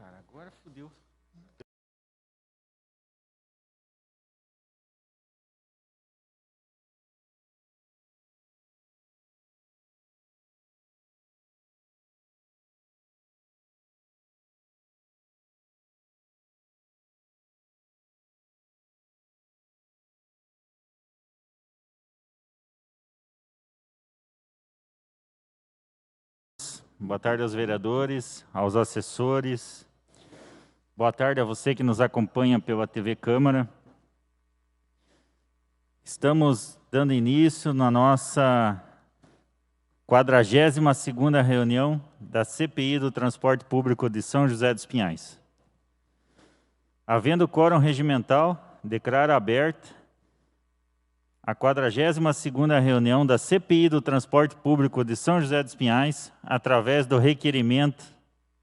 cara, agora fodeu. Boa tarde aos vereadores, aos assessores. Boa tarde a você que nos acompanha pela TV Câmara. Estamos dando início na nossa 42ª reunião da CPI do Transporte Público de São José dos Pinhais. Havendo quórum regimental, declaro aberta a 42ª reunião da CPI do Transporte Público de São José dos Pinhais, através do requerimento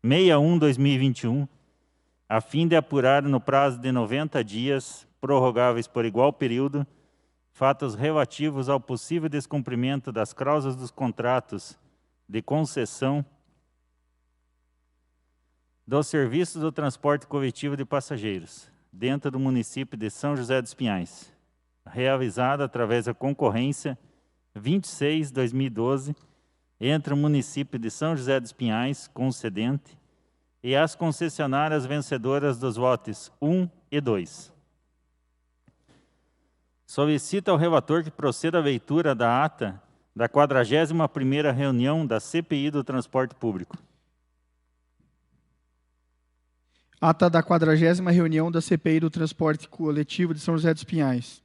61/2021, a fim de apurar no prazo de 90 dias, prorrogáveis por igual período, fatos relativos ao possível descumprimento das cláusulas dos contratos de concessão dos serviços do transporte coletivo de passageiros, dentro do município de São José dos Pinhais, realizada através da concorrência 26/2012, entre o município de São José dos Pinhais, concedente, e as concessionárias vencedoras dos lotes 1 e 2. Solicito ao relator que proceda à leitura da ata da 41ª reunião da CPI do Transporte Público. Ata da 40ª reunião da CPI do Transporte Coletivo de São José dos Pinhais.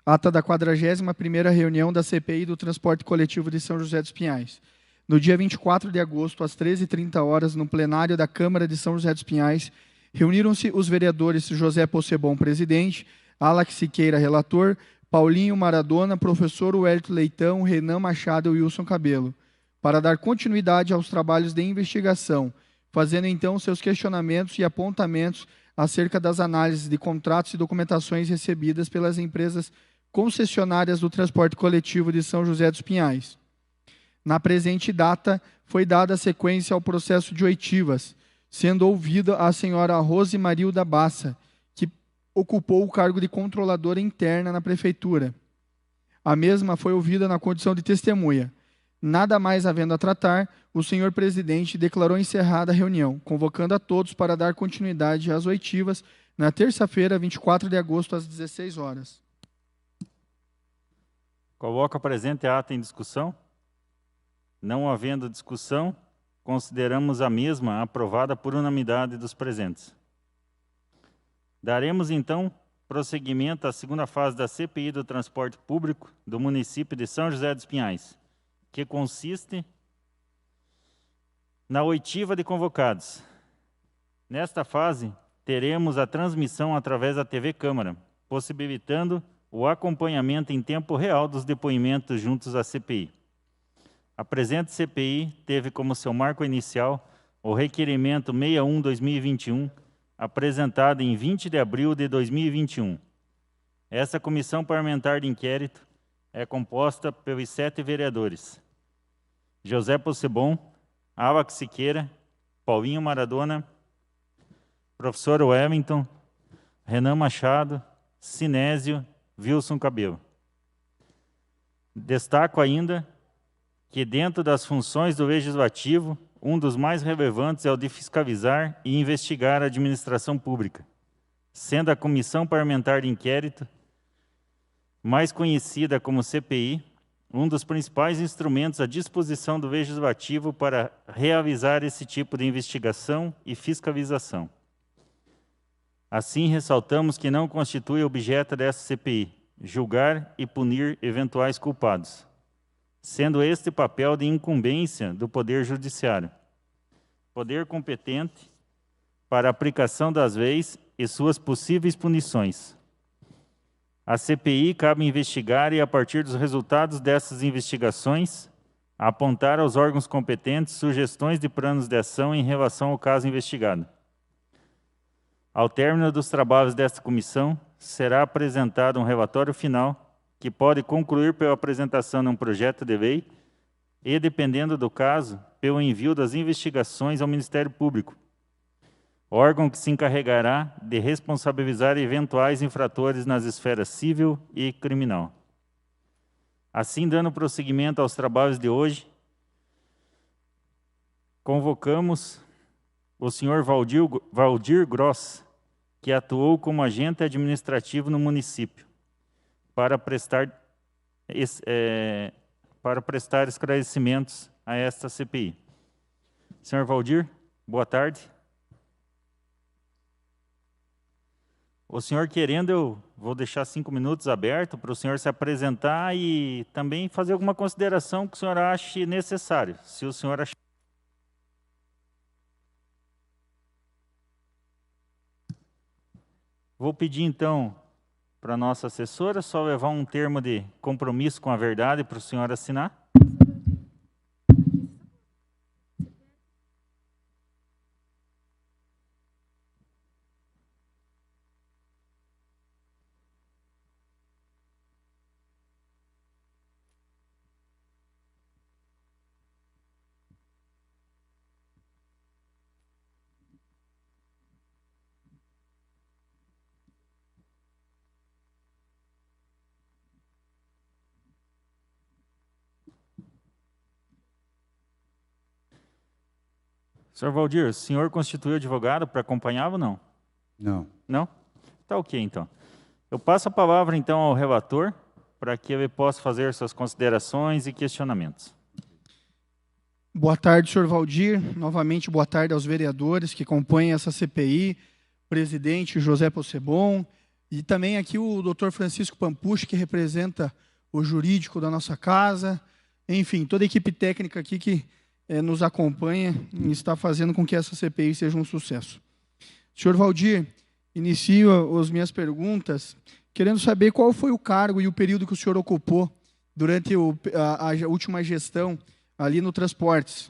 Ata da 41ª reunião da CPI do Transporte Coletivo de São José dos Pinhais. No dia 24 de agosto, às 13h30, no plenário da Câmara de São José dos Pinhais, reuniram-se os vereadores José Possebon, presidente, Alex Siqueira, relator, Paulinho Maradona, professor Wellington Leitão, Renan Machado e Wilson Cabelo, para dar continuidade aos trabalhos de investigação, fazendo então seus questionamentos e apontamentos acerca das análises de contratos e documentações recebidas pelas empresas concessionárias do transporte coletivo de São José dos Pinhais. Na presente data, foi dada sequência ao processo de oitivas, sendo ouvida a senhora Rose Marilda Bassa, que ocupou o cargo de controladora interna na Prefeitura. A mesma foi ouvida na condição de testemunha. Nada mais havendo a tratar, o senhor presidente declarou encerrada a reunião, convocando a todos para dar continuidade às oitivas na terça-feira, 24 de agosto, às 16 horas. Coloco a presente ata em discussão. Não havendo discussão, consideramos a mesma aprovada por unanimidade dos presentes. Daremos, então, prosseguimento à segunda fase da CPI do Transporte Público do município de São José dos Pinhais, que consiste na oitiva de convocados. Nesta fase, teremos a transmissão através da TV Câmara, possibilitando o acompanhamento em tempo real dos depoimentos juntos à CPI. A presente CPI teve como seu marco inicial o requerimento 61/2021, apresentado em 20 de abril de 2021. Essa comissão parlamentar de inquérito é composta pelos 7 vereadores: José Possebon, Alex Siqueira, Paulinho Maradona, professor Wellington, Renan Machado, Sinésio, Wilson Cabelo. Destaco ainda que, dentro das funções do Legislativo, um dos mais relevantes é o de fiscalizar e investigar a administração pública, sendo a Comissão Parlamentar de Inquérito, mais conhecida como CPI, um dos principais instrumentos à disposição do Legislativo para realizar esse tipo de investigação e fiscalização. Assim, ressaltamos que não constitui objeto dessa CPI julgar e punir eventuais culpados, sendo este papel de incumbência do Poder Judiciário, poder competente para a aplicação das leis e suas possíveis punições. A CPI cabe investigar e, a partir dos resultados dessas investigações, apontar aos órgãos competentes sugestões de planos de ação em relação ao caso investigado. Ao término dos trabalhos desta comissão, será apresentado um relatório final que pode concluir pela apresentação de um projeto de lei e, dependendo do caso, pelo envio das investigações ao Ministério Público, órgão que se encarregará de responsabilizar eventuais infratores nas esferas civil e criminal. Assim, dando prosseguimento aos trabalhos de hoje, convocamos o senhor Valdir Gross, que atuou como agente administrativo no município, para prestar esclarecimentos a esta CPI. Senhor Valdir, boa tarde. O senhor querendo, eu vou deixar 5 minutos aberto para o senhor se apresentar e também fazer alguma consideração que o senhor ache necessário. Se o senhor achar... Vou pedir, então, para a nossa assessora só levar um termo de compromisso com a verdade para o senhor assinar. Senhor Valdir, o senhor constituiu advogado para acompanhar ou não? Não. Não? Tá ok, então. Eu passo a palavra, então, ao relator, para que ele possa fazer suas considerações e questionamentos. Boa tarde, senhor Valdir. Novamente, boa tarde aos vereadores que compõem essa CPI, presidente José Possebon, e também aqui o doutor Francisco Pampucci, que representa o jurídico da nossa casa. Enfim, toda a equipe técnica aqui que nos acompanha e está fazendo com que essa CPI seja um sucesso. Senhor Valdir, inicio as minhas perguntas querendo saber qual foi o cargo e o período que o senhor ocupou durante a última gestão ali no Transportes.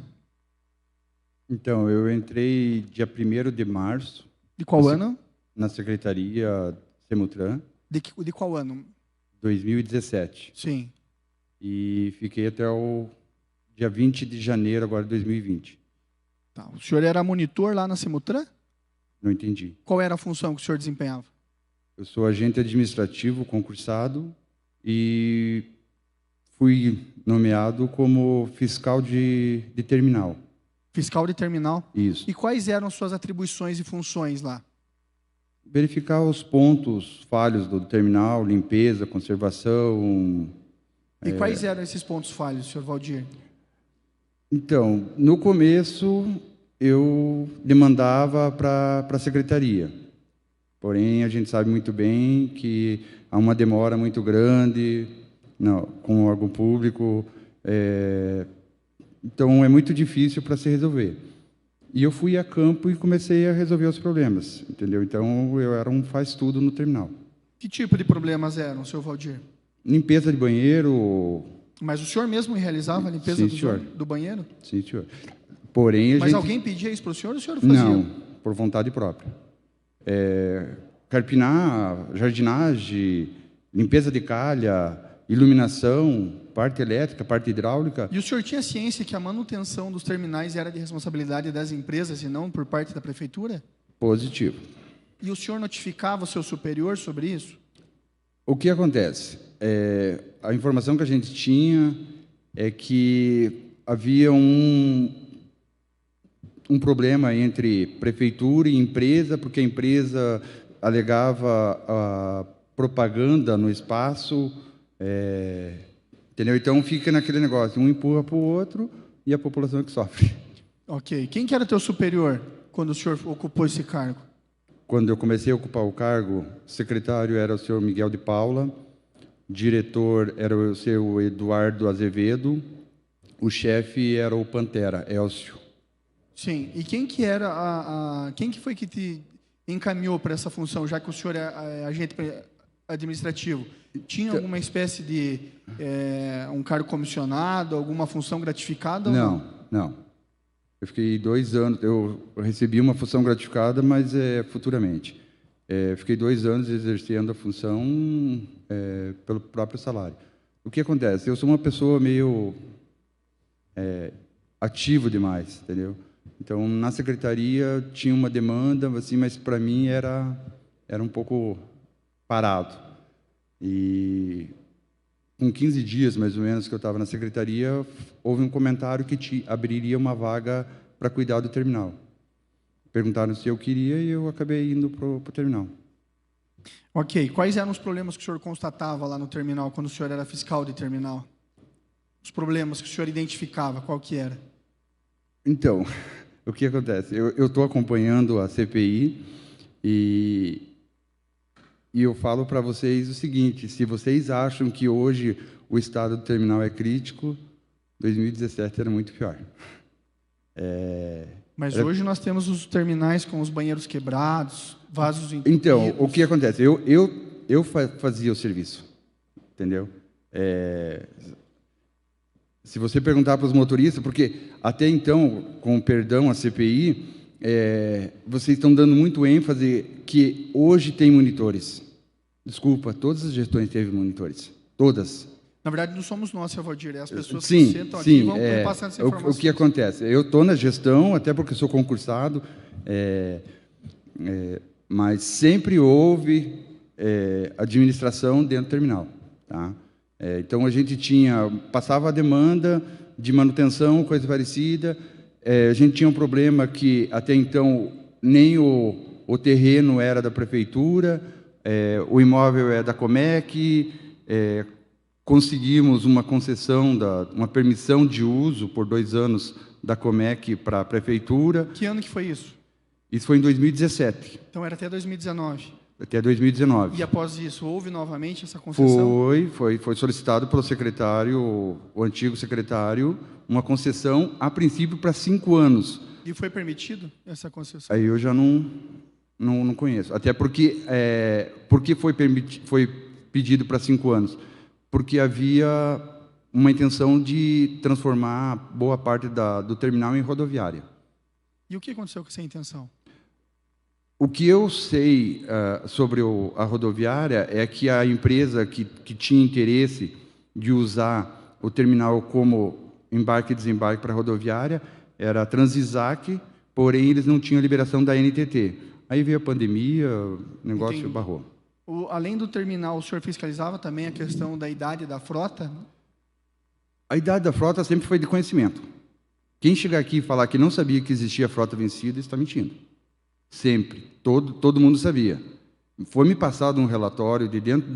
Então, eu entrei dia 1º de março. De qual ano? Na Secretaria Semutran. De qual ano? 2017. Sim. E fiquei até o dia 20 de janeiro agora de 2020. Tá. O senhor era monitor lá na Semutran? Não entendi. Qual era a função que o senhor desempenhava? Eu sou agente administrativo concursado e fui nomeado como fiscal de terminal. Fiscal de terminal? Isso. E quais eram suas atribuições e funções lá? Verificar os pontos falhos do terminal, limpeza, conservação. E quais eram esses pontos falhos, senhor Valdir? Então, no começo, eu demandava para a secretaria. Porém, a gente sabe muito bem que há uma demora muito grande com o órgão público. Então, é muito difícil para se resolver. E eu fui a campo e comecei a resolver os problemas, entendeu? Então, eu era um faz-tudo no terminal. Que tipo de problemas eram, senhor Valdir? Limpeza de banheiro. Mas o senhor mesmo realizava a limpeza do banheiro? Sim, senhor. Porém, Mas alguém pedia isso para o senhor ou o senhor fazia? Não, por vontade própria. Carpinar, jardinagem, limpeza de calha, iluminação, parte elétrica, parte hidráulica. E o senhor tinha ciência que a manutenção dos terminais era de responsabilidade das empresas e não por parte da prefeitura? Positivo. E o senhor notificava o seu superior sobre isso? O que acontece? A informação que a gente tinha é que havia um problema entre prefeitura e empresa, porque a empresa alegava a propaganda no espaço, entendeu? Então fica naquele negócio, um empurra para o outro e a população é que sofre. Ok. Quem que era teu superior quando o senhor ocupou esse cargo? Quando eu comecei a ocupar o cargo, secretário era o senhor Miguel de Paula, diretor era o seu Eduardo Azevedo, o chefe era o Pantera, Elcio. Sim. E quem que era quem que foi que te encaminhou para essa função, já que o senhor é agente administrativo? Tinha alguma espécie de um cargo comissionado, alguma função gratificada? Não. Eu fiquei 2 anos, eu recebi uma função gratificada, mas futuramente. Fiquei 2 anos exercendo a função pelo próprio salário. O que acontece? Eu sou uma pessoa meio ativo demais, entendeu? Então, na secretaria tinha uma demanda, assim, mas para mim era um pouco parado. E com 15 dias, mais ou menos, que eu estava na secretaria, houve um comentário que abriria uma vaga para cuidar do terminal. Perguntaram se eu queria e eu acabei indo para o terminal. Ok. Quais eram os problemas que o senhor constatava lá no terminal, quando o senhor era fiscal de terminal? Os problemas que o senhor identificava, qual que era? Então, o que acontece? Eu estou acompanhando a CPI e eu falo para vocês o seguinte: se vocês acham que hoje o estado do terminal é crítico, 2017 era muito pior. Mas hoje nós temos os terminais com os banheiros quebrados, vasos entupidos. Então, o que acontece? Eu fazia o serviço, entendeu? Se você perguntar para os motoristas, porque até então, com perdão a CPI, vocês estão dando muito ênfase que hoje tem monitores. Desculpa, todas as gestões teve monitores, todas. Na verdade, não somos nós, Valdir, é as pessoas Sim, que sentam aqui e vão passando essa informação. O que acontece? Eu estou na gestão, até porque sou concursado, mas sempre houve administração dentro do terminal. Tá? Então, a gente passava a demanda de manutenção, coisa parecida. A gente tinha um problema que, até então, nem o terreno era da prefeitura, o imóvel é da Comec, conseguimos uma concessão, uma permissão de uso por 2 anos da Comec para a prefeitura. Que ano que foi isso? Isso foi em 2017. Então era até 2019. Até 2019. E após isso, houve novamente essa concessão? Foi solicitado pelo secretário, o antigo secretário, uma concessão, a princípio, para 5 anos. E foi permitido essa concessão? Aí eu já não conheço. Até porque foi pedido para 5 anos? Porque havia uma intenção de transformar boa parte do terminal em rodoviária. E o que aconteceu com essa intenção? O que eu sei sobre a rodoviária é que a empresa que tinha interesse de usar o terminal como embarque e desembarque para a rodoviária era a Transisach, porém eles não tinham liberação da NTT. Aí veio a pandemia, o negócio barrou. Além do terminal, o senhor fiscalizava também a questão da idade da frota? A idade da frota sempre foi de conhecimento. Quem chegar aqui e falar que não sabia que existia frota vencida, está mentindo. Sempre. Todo mundo sabia. Foi me passado um relatório de dentro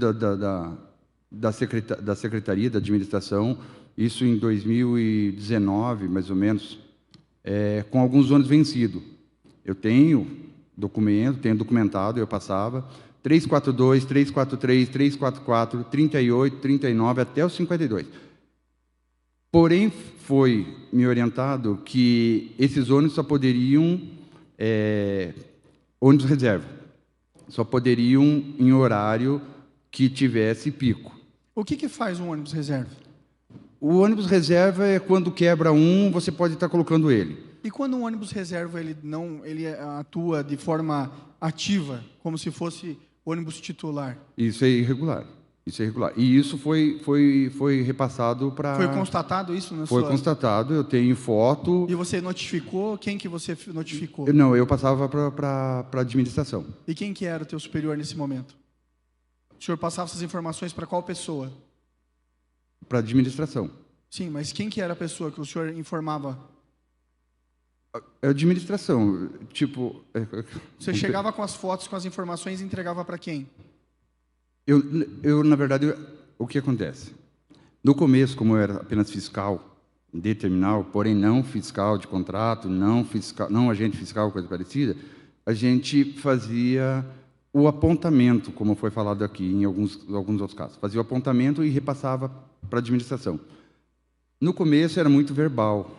da Secretaria da Administração, isso em 2019, mais ou menos, com alguns ônibus vencidos. Eu tenho documentado, eu passava 342, 343, 344, 38, 39, até os 52. Porém, foi me orientado que esses ônibus só poderiam, ônibus reserva, só poderiam em horário que tivesse pico. O que faz um ônibus reserva? O ônibus reserva é quando quebra você pode estar colocando ele. E quando um ônibus reserva ele atua de forma ativa, como se fosse ônibus titular? Isso é irregular. E isso foi repassado para... Foi constatado isso na sua... Foi constatado, eu tenho foto... E você notificou? Quem que você notificou? Não, eu passava para a administração. E quem que era o teu superior nesse momento? O senhor passava essas informações para qual pessoa? Para a administração. Sim, mas quem que era a pessoa que o senhor informava? A administração, tipo... Você chegava com as fotos, com as informações e entregava para quem? Eu, na verdade, o que acontece? No começo, como eu era apenas fiscal de terminal, porém não fiscal de contrato, não agente fiscal, coisa parecida, a gente fazia o apontamento, como foi falado aqui em alguns outros casos. Fazia o apontamento e repassava para a administração. No começo era muito verbal.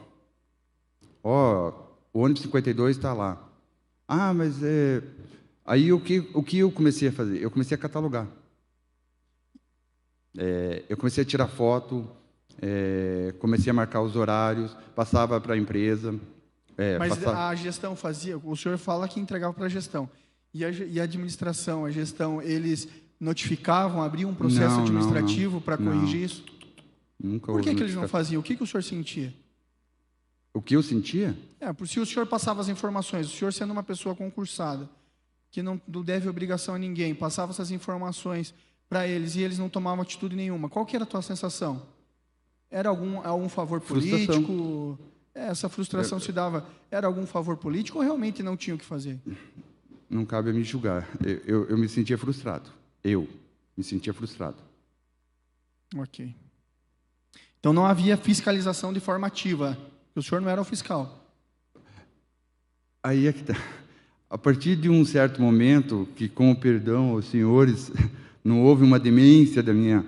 O ônibus 52 está lá. Mas Aí o que eu comecei a fazer? Eu comecei a catalogar. Eu comecei a tirar foto, comecei a marcar os horários, passava para a empresa. Mas a gestão fazia, o senhor fala que entregava para a gestão. E a administração, a gestão, eles notificavam, abriam um processo administrativo para corrigir isso? Nunca Por que eles não faziam? O que o senhor sentia? O que eu sentia? Se o senhor passava as informações, o senhor sendo uma pessoa concursada, que não deve obrigação a ninguém, passava essas informações para eles e eles não tomavam atitude nenhuma, qual que era a tua sensação? Era algum favor político? Essa frustração se dava, era algum favor político ou realmente não tinha o que fazer? Não cabe a me julgar. Eu me sentia frustrado. Eu me sentia frustrado. Ok. Então não havia fiscalização de forma ativa. O senhor não era o fiscal. Aí é que está. A partir de um certo momento, que com o perdão aos senhores, não houve uma demência da minha...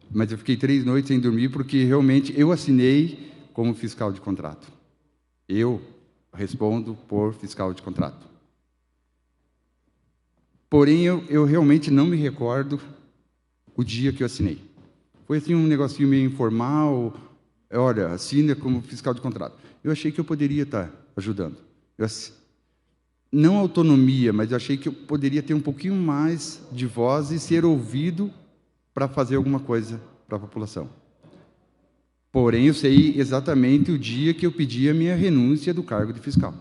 Mas eu fiquei 3 noites sem dormir, porque realmente eu assinei como fiscal de contrato. Eu respondo por fiscal de contrato. Porém, eu realmente não me recordo o dia que eu assinei. Foi assim um negocinho meio informal, olha, assina como fiscal de contrato. Eu achei que eu poderia estar ajudando. Não autonomia, mas eu achei que eu poderia ter um pouquinho mais de voz e ser ouvido para fazer alguma coisa para a população. Porém, eu sei exatamente o dia que eu pedi a minha renúncia do cargo de fiscal.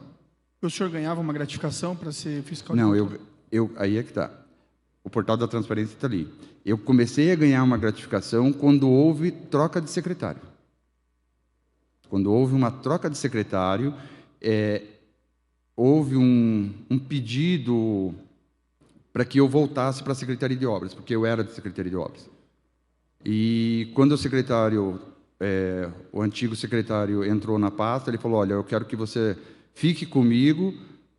O senhor ganhava uma gratificação para ser fiscal? Não, aí é que está. O portal da transparência está ali. Eu comecei a ganhar uma gratificação quando houve troca de secretário. Quando houve uma troca de secretário, houve um pedido para que eu voltasse para a Secretaria de Obras, porque eu era de Secretaria de Obras. E quando o secretário, o antigo secretário entrou na pasta, ele falou, olha, eu quero que você fique comigo,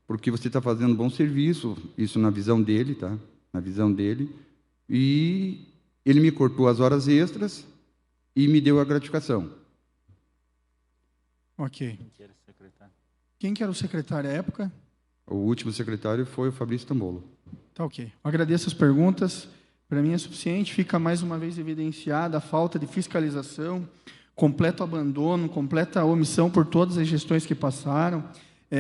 porque você está fazendo bom serviço, isso na visão dele, tá? Na visão dele. E ele me cortou as horas extras e me deu a gratificação. Ok. Quem que era o secretário à época? O último secretário foi o Fabrício Tambolo. Tá ok. Agradeço as perguntas. Para mim é suficiente. Fica mais uma vez evidenciada a falta de fiscalização, completo abandono, completa omissão por todas as gestões que passaram.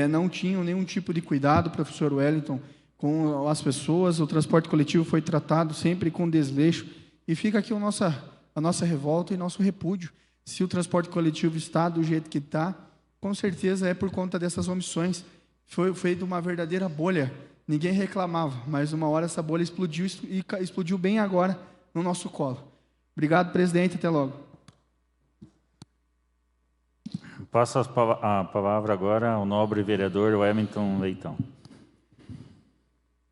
Não tinham nenhum tipo de cuidado, professor Wellington, com as pessoas. O transporte coletivo foi tratado sempre com desleixo. E fica aqui a nossa revolta e nosso repúdio. Se o transporte coletivo está do jeito que está, com certeza é por conta dessas omissões. Foi feita uma verdadeira bolha. Ninguém reclamava, mas uma hora essa bolha explodiu e explodiu bem agora no nosso colo. Obrigado, presidente. Até logo. Passo a palavra agora ao nobre vereador Wellington Leitão.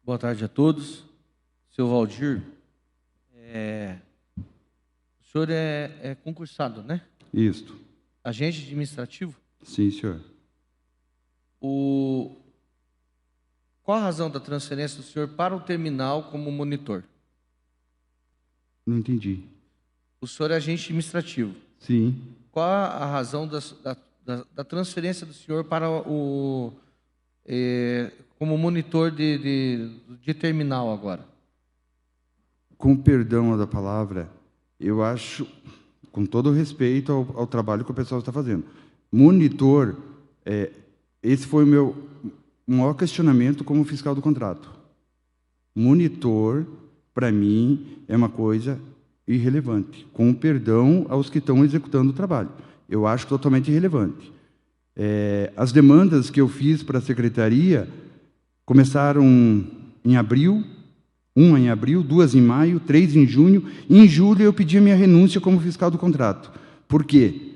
Boa tarde a todos. Seu Valdir, o senhor é concursado, né? Isso. Agente administrativo? Sim, senhor. Qual a razão da transferência do senhor para o terminal como monitor? Não entendi. O senhor é agente administrativo. Sim. Qual a razão da transferência do senhor para como monitor de terminal agora? Com perdão da palavra, eu acho, com todo o respeito ao trabalho que o pessoal está fazendo, monitor, esse foi o meu maior questionamento como fiscal do contrato. Monitor, para mim, é uma coisa irrelevante, com perdão aos que estão executando o trabalho. Eu acho totalmente irrelevante. As demandas que eu fiz para a secretaria começaram em abril, 1 em abril, 2 em maio, 3 em junho. E em julho eu pedi a minha renúncia como fiscal do contrato. Por quê?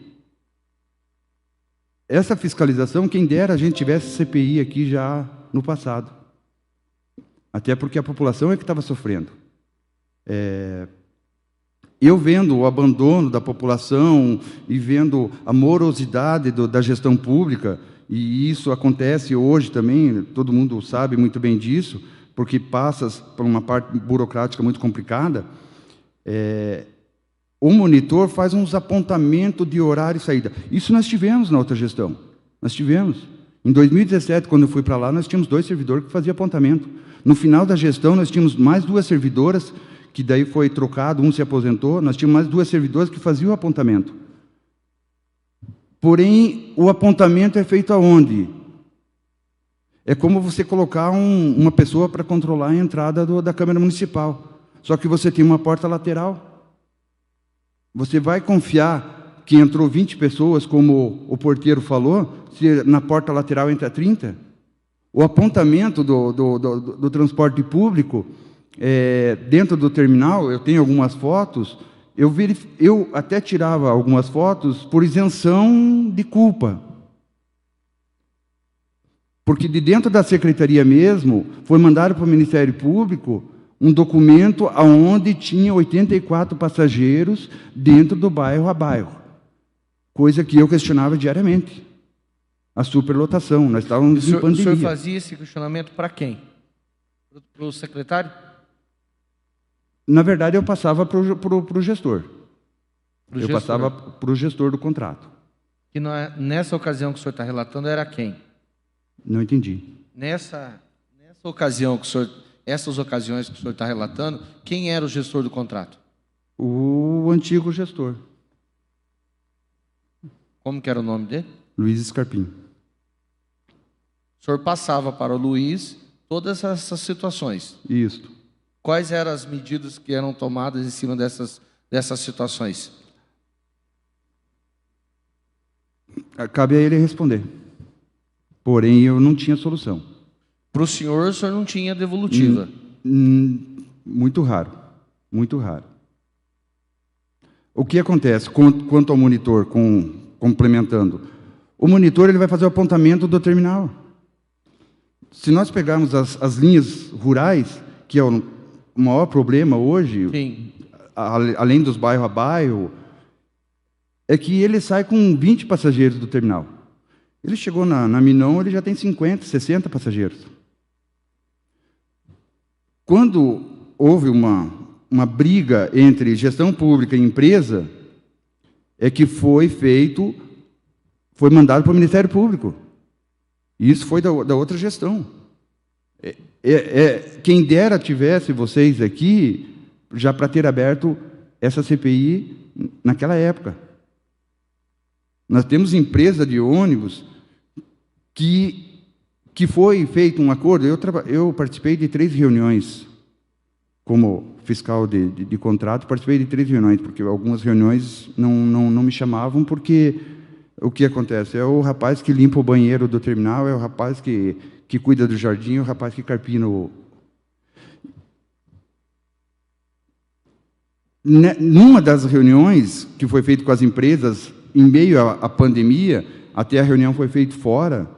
Essa fiscalização, quem dera a gente tivesse CPI aqui já no passado. Até porque a população é que estava sofrendo. Eu vendo o abandono da população e vendo a morosidade da gestão pública, e isso acontece hoje também, todo mundo sabe muito bem disso, porque passa por uma parte burocrática muito complicada, o monitor faz uns apontamentos de horário e saída. Isso nós tivemos na outra gestão. Nós tivemos. Em 2017, quando eu fui para lá, nós tínhamos 2 servidores que faziam apontamento. No final da gestão, nós tínhamos mais 2 servidoras, que daí foi trocado, um se aposentou, nós tínhamos mais 2 servidoras que faziam o apontamento. Porém, o apontamento é feito aonde? É como você colocar uma pessoa para controlar a entrada da Câmara Municipal. Só que você tem uma porta lateral. Você vai confiar que entrou 20 pessoas, como o porteiro falou, se na porta lateral entra 30? O apontamento do transporte público, dentro do terminal, eu tenho algumas fotos, eu até tirava algumas fotos por isenção de culpa. Porque de dentro da secretaria mesmo, foi mandado para o Ministério Público um documento onde tinha 84 passageiros dentro do bairro a bairro. Coisa que eu questionava diariamente. A superlotação, nós estávamos em pandemia. O senhor fazia esse questionamento para quem? Para o secretário? Na verdade, eu passava para o gestor. Eu passava para o gestor do contrato. Que nessa ocasião que o senhor está relatando era quem? Não entendi. Nessa ocasião que o senhor, essas ocasiões que o senhor está relatando, quem era o gestor do contrato? O antigo gestor. Como que era o nome dele? Luiz Scarpim. O senhor passava para o Luiz todas essas situações. Isso. Quais eram as medidas que eram tomadas em cima dessas situações? Cabe a ele responder. Porém, eu não tinha solução. Para o senhor não tinha devolutiva? Muito raro. Muito raro. O que acontece quanto ao monitor, complementando? O monitor ele vai fazer o apontamento do terminal. Se nós pegarmos as linhas rurais, que é o maior problema hoje, sim, além dos bairro a bairro, é que ele sai com 20 passageiros do terminal. Ele chegou na Minon, ele já tem 50, 60 passageiros. Quando houve uma briga entre gestão pública e empresa, é que foi mandado para o Ministério Público. Isso foi da outra gestão. Quem dera tivesse vocês aqui, já para ter aberto essa CPI naquela época. Nós temos empresa de ônibus que foi feito um acordo. Eu participei de 3 reuniões como fiscal de contrato, participei de 3 reuniões, porque algumas reuniões não me chamavam, porque o que acontece? É o rapaz que limpa o banheiro do terminal, é o rapaz que cuida do jardim, é o rapaz que carpina o... Numa das reuniões que foi feita com as empresas, em meio à pandemia, até a reunião foi feita fora,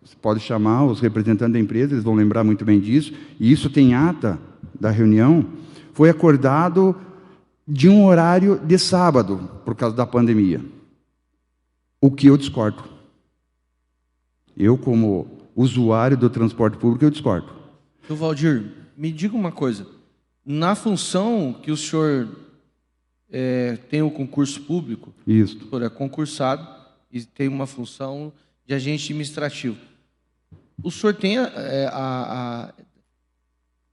você pode chamar os representantes da empresa, eles vão lembrar muito bem disso, e isso tem ata da reunião, foi acordado de um horário de sábado, por causa da pandemia. O que eu discordo. Eu, como usuário do transporte público, eu discordo. Então, Valdir, me diga uma coisa. Na função que o senhor tem o concurso público, isso. O senhor é concursado e tem uma função de agente administrativo. O senhor tem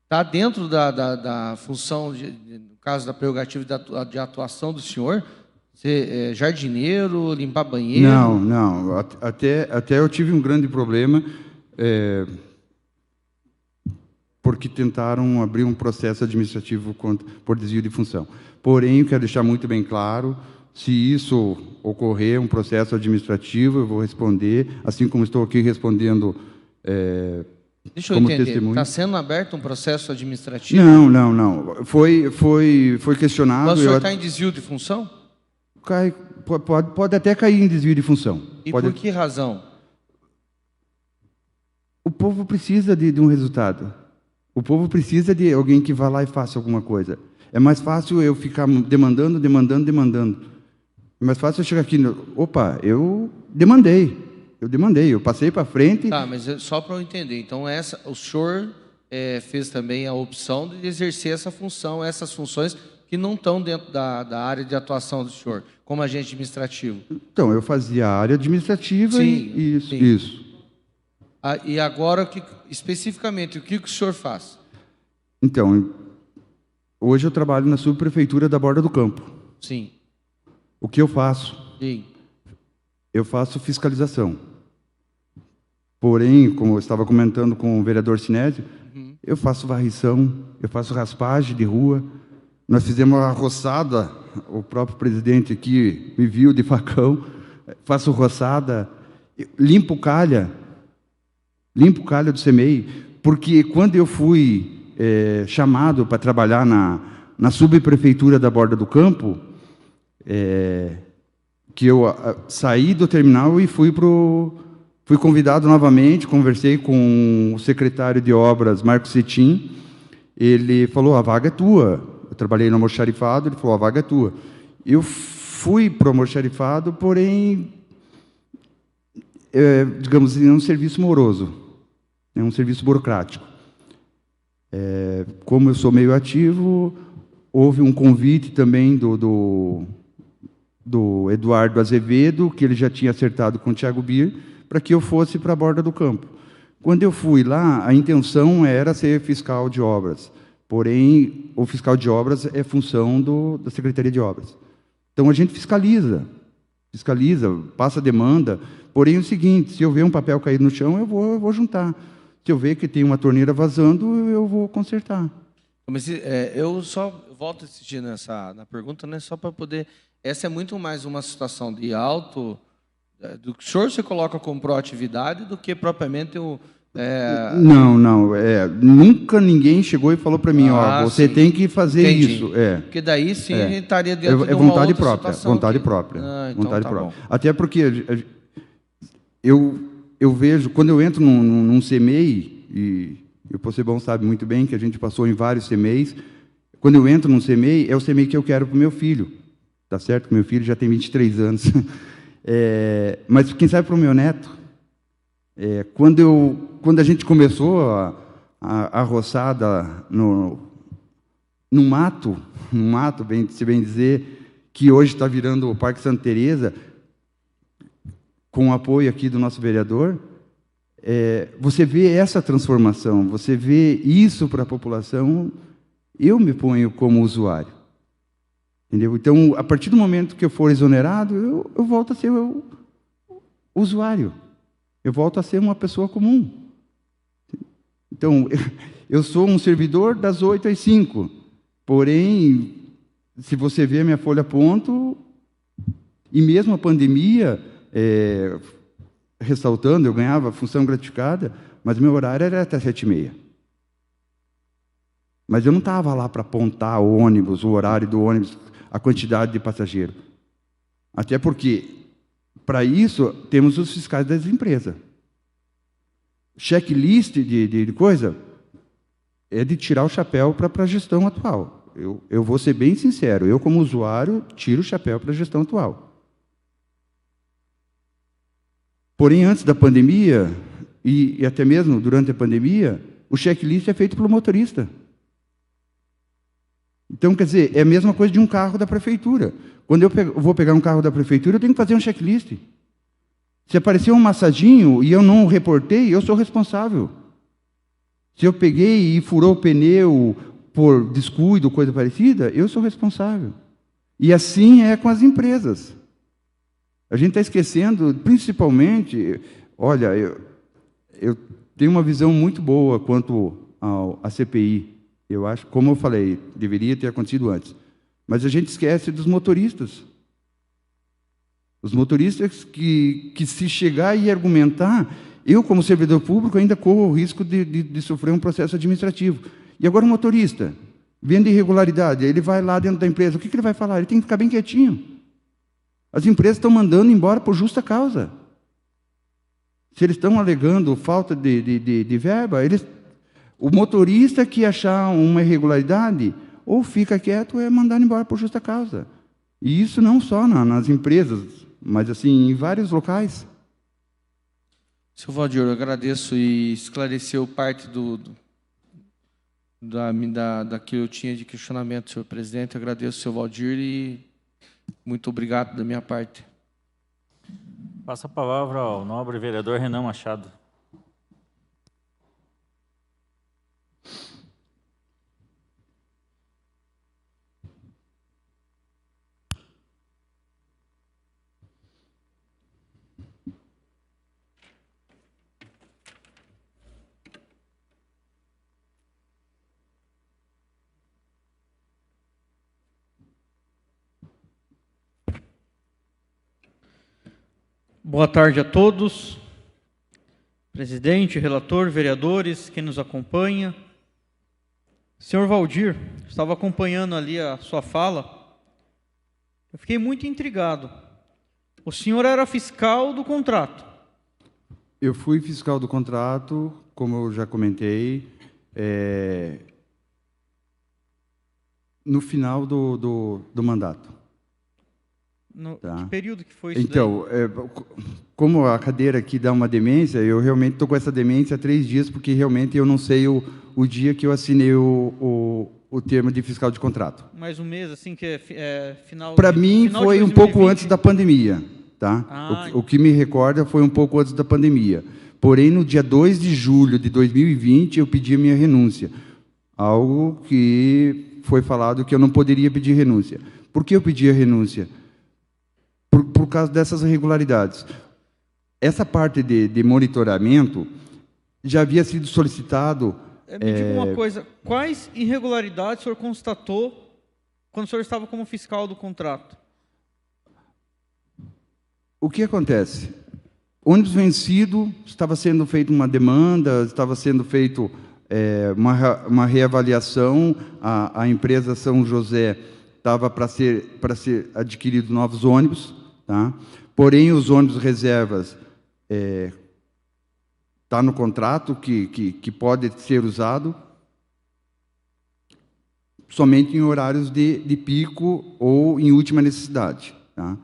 está dentro da função, no caso da prerrogativa de atuação do senhor, ser jardineiro, limpar banheiro? Não. Até eu tive um grande problema, porque tentaram abrir um processo administrativo por desvio de função. Porém, eu quero deixar muito bem claro, se isso ocorrer, um processo administrativo, eu vou responder, assim como estou aqui respondendo Deixa eu como entender, testemunho. está sendo aberto um processo administrativo? Não. Foi questionado... Mas o senhor está em desvio de função? Pode até cair em desvio de função. E por que razão? O povo precisa de um resultado. O povo precisa de alguém que vá lá e faça alguma coisa. É mais fácil eu ficar demandando. É mais fácil eu chegar aqui... Opa, eu demandei, eu passei para frente... Tá, mas só para eu entender. Então, o senhor fez também a opção de exercer essa função, essas funções que não estão dentro da área de atuação do senhor, como agente administrativo. Então, eu fazia a área administrativa. Sim, isso. E agora, especificamente, o que o senhor faz? Então, hoje eu trabalho na subprefeitura da Borda do Campo. Sim. O que eu faço? Sim. Eu faço fiscalização. Porém, como eu estava comentando com o vereador Sinésio, eu faço varrição, eu faço raspagem de rua. Nós fizemos uma roçada, o próprio presidente aqui me viu de facão, faço roçada, limpo calha do CEMEI, porque quando eu fui chamado para trabalhar na subprefeitura da Borda do Campo, que eu saí do terminal e fui convidado novamente, conversei com o secretário de obras, Marcos Cetim, ele falou, a vaga é tua. Eu trabalhei no almoxarifado, ele falou, a vaga é tua. Eu fui para o almoxarifado, porém, digamos assim, é um serviço moroso, é um serviço burocrático. Como eu sou meio ativo, houve um convite também do Eduardo Azevedo, que ele já tinha acertado com o Thiago Bir, para que eu fosse para a Borda do Campo. Quando eu fui lá, a intenção era ser fiscal de obras. Porém, o fiscal de obras é função da Secretaria de Obras. Então, a gente fiscaliza, passa demanda. Porém, é o seguinte, se eu ver um papel caído no chão, eu vou juntar. Se eu ver que tem uma torneira vazando, eu vou consertar. Mas eu só volto a insistir na pergunta, né, só para poder... Essa é muito mais uma situação de alto... Do que o senhor se coloca como proatividade do que propriamente o... Não. Nunca ninguém chegou e falou para mim, você sim. tem que fazer Entendi. isso. Porque daí sim a gente estaria dentro de uma vontade outra própria, situação vontade aqui. própria. Então vontade tá própria. bom. Até porque eu vejo, quando eu entro num CEMEI, e o Possebon sabe muito bem que a gente passou em vários CEMEIs, quando eu entro num CEMEI, é o CEMEI que eu quero para o meu filho. Tá certo? Meu filho já tem 23 anos. Mas quem sabe para o meu neto? Quando a gente começou a roçada no mato, se bem dizer, que hoje está virando o Parque Santa Teresa, com o apoio aqui do nosso vereador, você vê essa transformação, você vê isso para a população, eu me ponho como usuário. Entendeu? Então, a partir do momento que eu for exonerado, eu volto a ser o usuário. Eu volto a ser uma pessoa comum. Então, eu sou um servidor das 8 às 5. Porém, se você vê a minha folha ponto, e mesmo a pandemia, ressaltando, eu ganhava função gratificada, mas meu horário era até 7h30. Mas eu não estava lá para apontar o ônibus, o horário do ônibus, a quantidade de passageiro. Até porque, para isso, temos os fiscais das empresas. Checklist de coisa é de tirar o chapéu para a gestão atual. Eu vou ser bem sincero, eu, como usuário, tiro o chapéu para a gestão atual. Porém, antes da pandemia, e até mesmo durante a pandemia, o checklist é feito pelo motorista. Então, quer dizer, é a mesma coisa de um carro da prefeitura. Quando eu vou pegar um carro da prefeitura, eu tenho que fazer um checklist. Se aparecer um massadinho e eu não reportei, eu sou responsável. Se eu peguei e furou o pneu por descuido, coisa parecida, eu sou responsável. E assim é com as empresas. A gente está esquecendo, principalmente... Olha, eu tenho uma visão muito boa quanto à CPI. Eu acho, como eu falei, deveria ter acontecido antes. Mas a gente esquece dos motoristas. Os motoristas que se chegar e argumentar, eu, como servidor público, ainda corro o risco de sofrer um processo administrativo. E agora o motorista, vendo irregularidade, ele vai lá dentro da empresa, o que ele vai falar? Ele tem que ficar bem quietinho. As empresas estão mandando embora por justa causa. Se eles estão alegando falta de verba, o motorista que achar uma irregularidade, ou fica quieto, ou é mandado embora por justa causa. E isso não só nas empresas, mas assim, em vários locais. Seu Valdir, eu agradeço e esclareceu parte da que eu tinha de questionamento, senhor presidente. Eu agradeço, seu Valdir, e muito obrigado da minha parte. Passa a palavra ao nobre vereador Renan Machado. Boa tarde a todos. Presidente, relator, vereadores, quem nos acompanha. Senhor Valdir, estava acompanhando ali a sua fala. Eu fiquei muito intrigado. O senhor era fiscal do contrato. Eu fui fiscal do contrato, como eu já comentei, no final do mandato. Tá. Que período que foi isso então, como a cadeira aqui dá uma demência, eu realmente estou com essa demência há 3 dias, porque realmente eu não sei o dia que eu assinei o termo de fiscal de contrato. Mais um mês, assim, que é final... Para mim, final foi de um 2020. pouco antes da pandemia. Tá? O que me recorda foi um pouco antes da pandemia. Porém, no dia 2 de julho de 2020, eu pedi a minha renúncia. Algo que foi falado que eu não poderia pedir renúncia. Por que eu pedi a renúncia? Por causa dessas irregularidades. Essa parte de monitoramento já havia sido solicitado... Me diga uma coisa, quais irregularidades o senhor constatou quando o senhor estava como fiscal do contrato? O que acontece? Ônibus vencido, estava sendo feita uma demanda, estava sendo feito uma reavaliação, a empresa São José estava para ser adquirido novos ônibus, tá? Porém, os ônibus reservas está no contrato que pode ser usado somente em horários de pico ou em última necessidade, tá?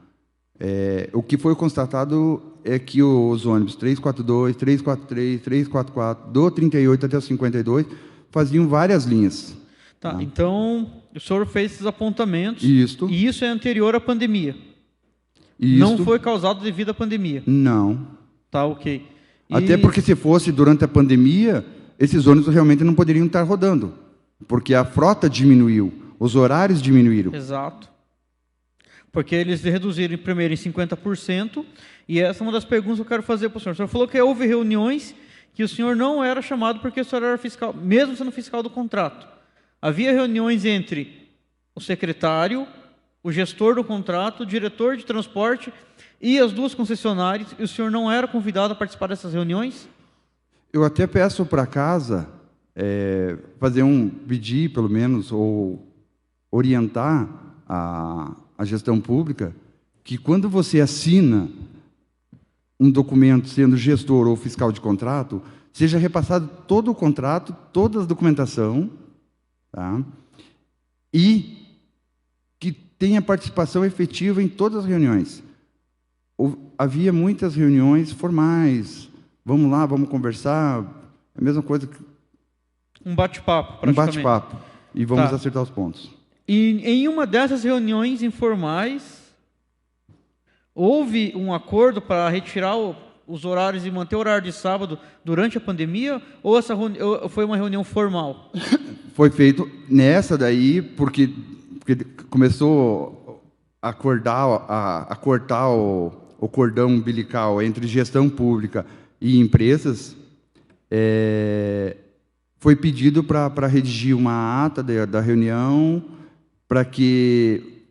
O que foi constatado é que os ônibus 342, 343, 344, do 38 até o 52, faziam várias linhas. Tá, então, o senhor fez esses apontamentos. Isto. E isso é anterior à pandemia. Isto. Não foi causado devido à pandemia. Não. Tá, ok. Até porque se fosse durante a pandemia, esses ônibus realmente não poderiam estar rodando, porque a frota diminuiu, os horários diminuíram. Exato. Porque eles reduziram primeiro em 50%, e essa é uma das perguntas que eu quero fazer para o senhor. O senhor falou que houve reuniões que o senhor não era chamado porque o senhor era fiscal, mesmo sendo fiscal do contrato. Havia reuniões entre o secretário, o gestor do contrato, o diretor de transporte e as 2 concessionárias, e o senhor não era convidado a participar dessas reuniões? Eu até peço para casa pedir, pelo menos, ou orientar a gestão pública, que quando você assina um documento sendo gestor ou fiscal de contrato, seja repassado todo o contrato, toda a documentação, tá? E que tenha participação efetiva em todas as reuniões. Havia muitas reuniões formais, vamos lá, vamos conversar, a mesma coisa que... Um bate-papo, praticamente. Um bate-papo, e vamos acertar os pontos. E em uma dessas reuniões informais, houve um acordo para retirar os horários e manter o horário de sábado durante a pandemia, ou foi uma reunião formal? Foi feito nessa daí, porque começou a cortar o cordão umbilical entre gestão pública e empresas. Foi pedido para redigir uma ata da reunião, para que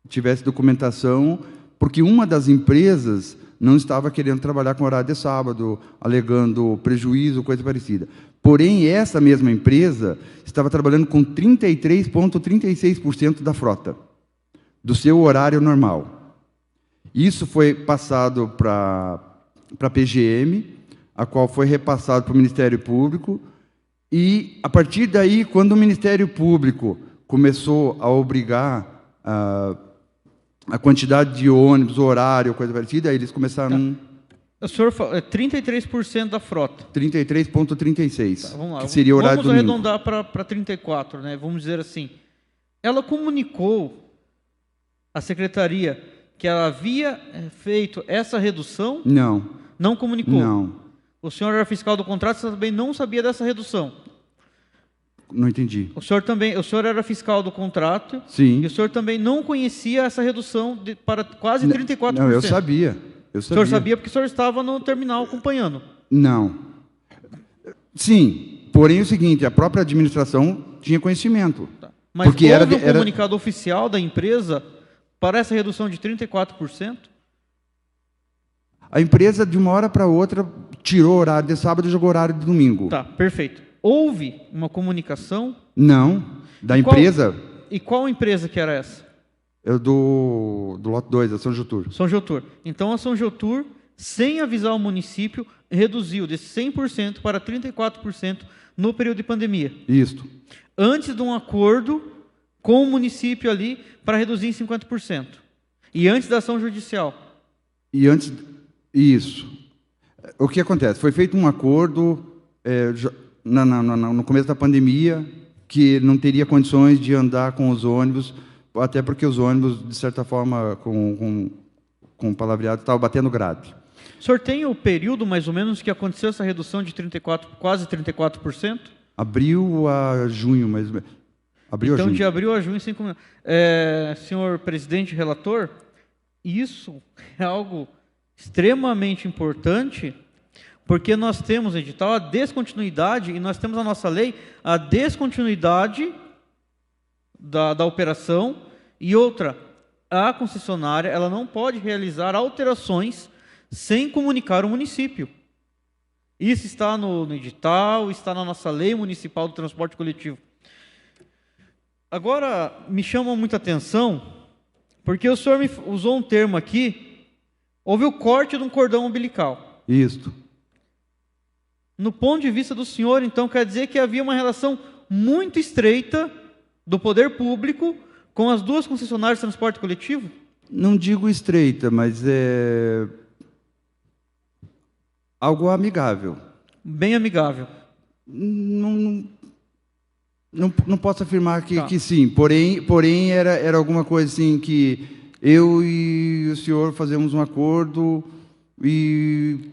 tivesse documentação, porque uma das empresas não estava querendo trabalhar com horário de sábado, alegando prejuízo, coisa parecida. Porém, essa mesma empresa estava trabalhando com 33,36% da frota, do seu horário normal. Isso foi passado para a PGM, a qual foi repassado para o Ministério Público, e, a partir daí, quando o Ministério Público começou a obrigar a quantidade de ônibus, horário, coisa parecida, aí eles começaram... O senhor falou 33% da frota. 33,36%, tá, vamos lá. Que seria o horário vamos domingo. Arredondar para 34%, né? Vamos dizer assim. Ela comunicou à secretaria que ela havia feito essa redução? Não. Não comunicou? Não. O senhor era fiscal do contrato, você também não sabia dessa redução? Não entendi. O senhor era fiscal do contrato. Sim. E o senhor também não conhecia essa redução para quase 34%. Não, eu sabia. O senhor sabia porque o senhor estava no terminal acompanhando. Não. Sim. Porém, é o seguinte, a própria administração tinha conhecimento. Tá. Mas porque houve um comunicado oficial da empresa para essa redução de 34%? A empresa, de uma hora para outra, tirou o horário de sábado e jogou o horário de domingo. Tá, perfeito. Houve uma comunicação? Não, da empresa... E qual empresa que era essa? É do lote 2, a São Jutur. São Jutur. Então, a São Jutur, sem avisar o município, reduziu de 100% para 34% no período de pandemia. Isso. Antes de um acordo com o município ali para reduzir em 50%. E antes da ação judicial. E antes... Isso. O que acontece? Foi feito um acordo no começo da pandemia que não teria condições de andar com os ônibus, até porque os ônibus, de certa forma, com palavreado, estavam batendo grade. O senhor tem o período, mais ou menos, que aconteceu essa redução de quase 34%? Abril a junho, mais ou menos. Então, de abril a junho, 5 milhões. Senhor presidente relator, isso é algo extremamente importante, porque nós temos, edital, a descontinuidade, e nós temos a nossa lei, a descontinuidade da operação, e outra, a concessionária ela não pode realizar alterações sem comunicar o município. Isso está no edital, está na nossa lei municipal do transporte coletivo. Agora, me chama muita atenção, porque o senhor me usou um termo aqui, houve o corte de um cordão umbilical. Isso. No ponto de vista do senhor, então, quer dizer que havia uma relação muito estreita do poder público com as duas concessionárias de transporte coletivo? Não digo estreita, mas é algo amigável. Bem amigável. Não posso afirmar que sim, porém era alguma coisa assim que eu e o senhor fazemos um acordo e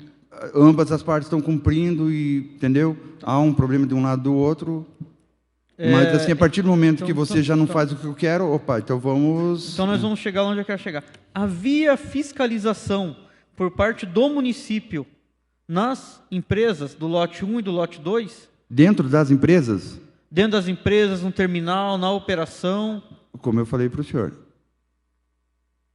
ambas as partes estão cumprindo, entendeu? Há um problema de um lado do outro, mas assim, a partir do momento que você já não faz o que eu quero, então vamos... Então nós vamos chegar onde eu quero chegar. Havia fiscalização por parte do município nas empresas do lote 1 e do lote 2? Dentro das empresas? Dentro das empresas, no terminal, na operação? Como eu falei para o senhor.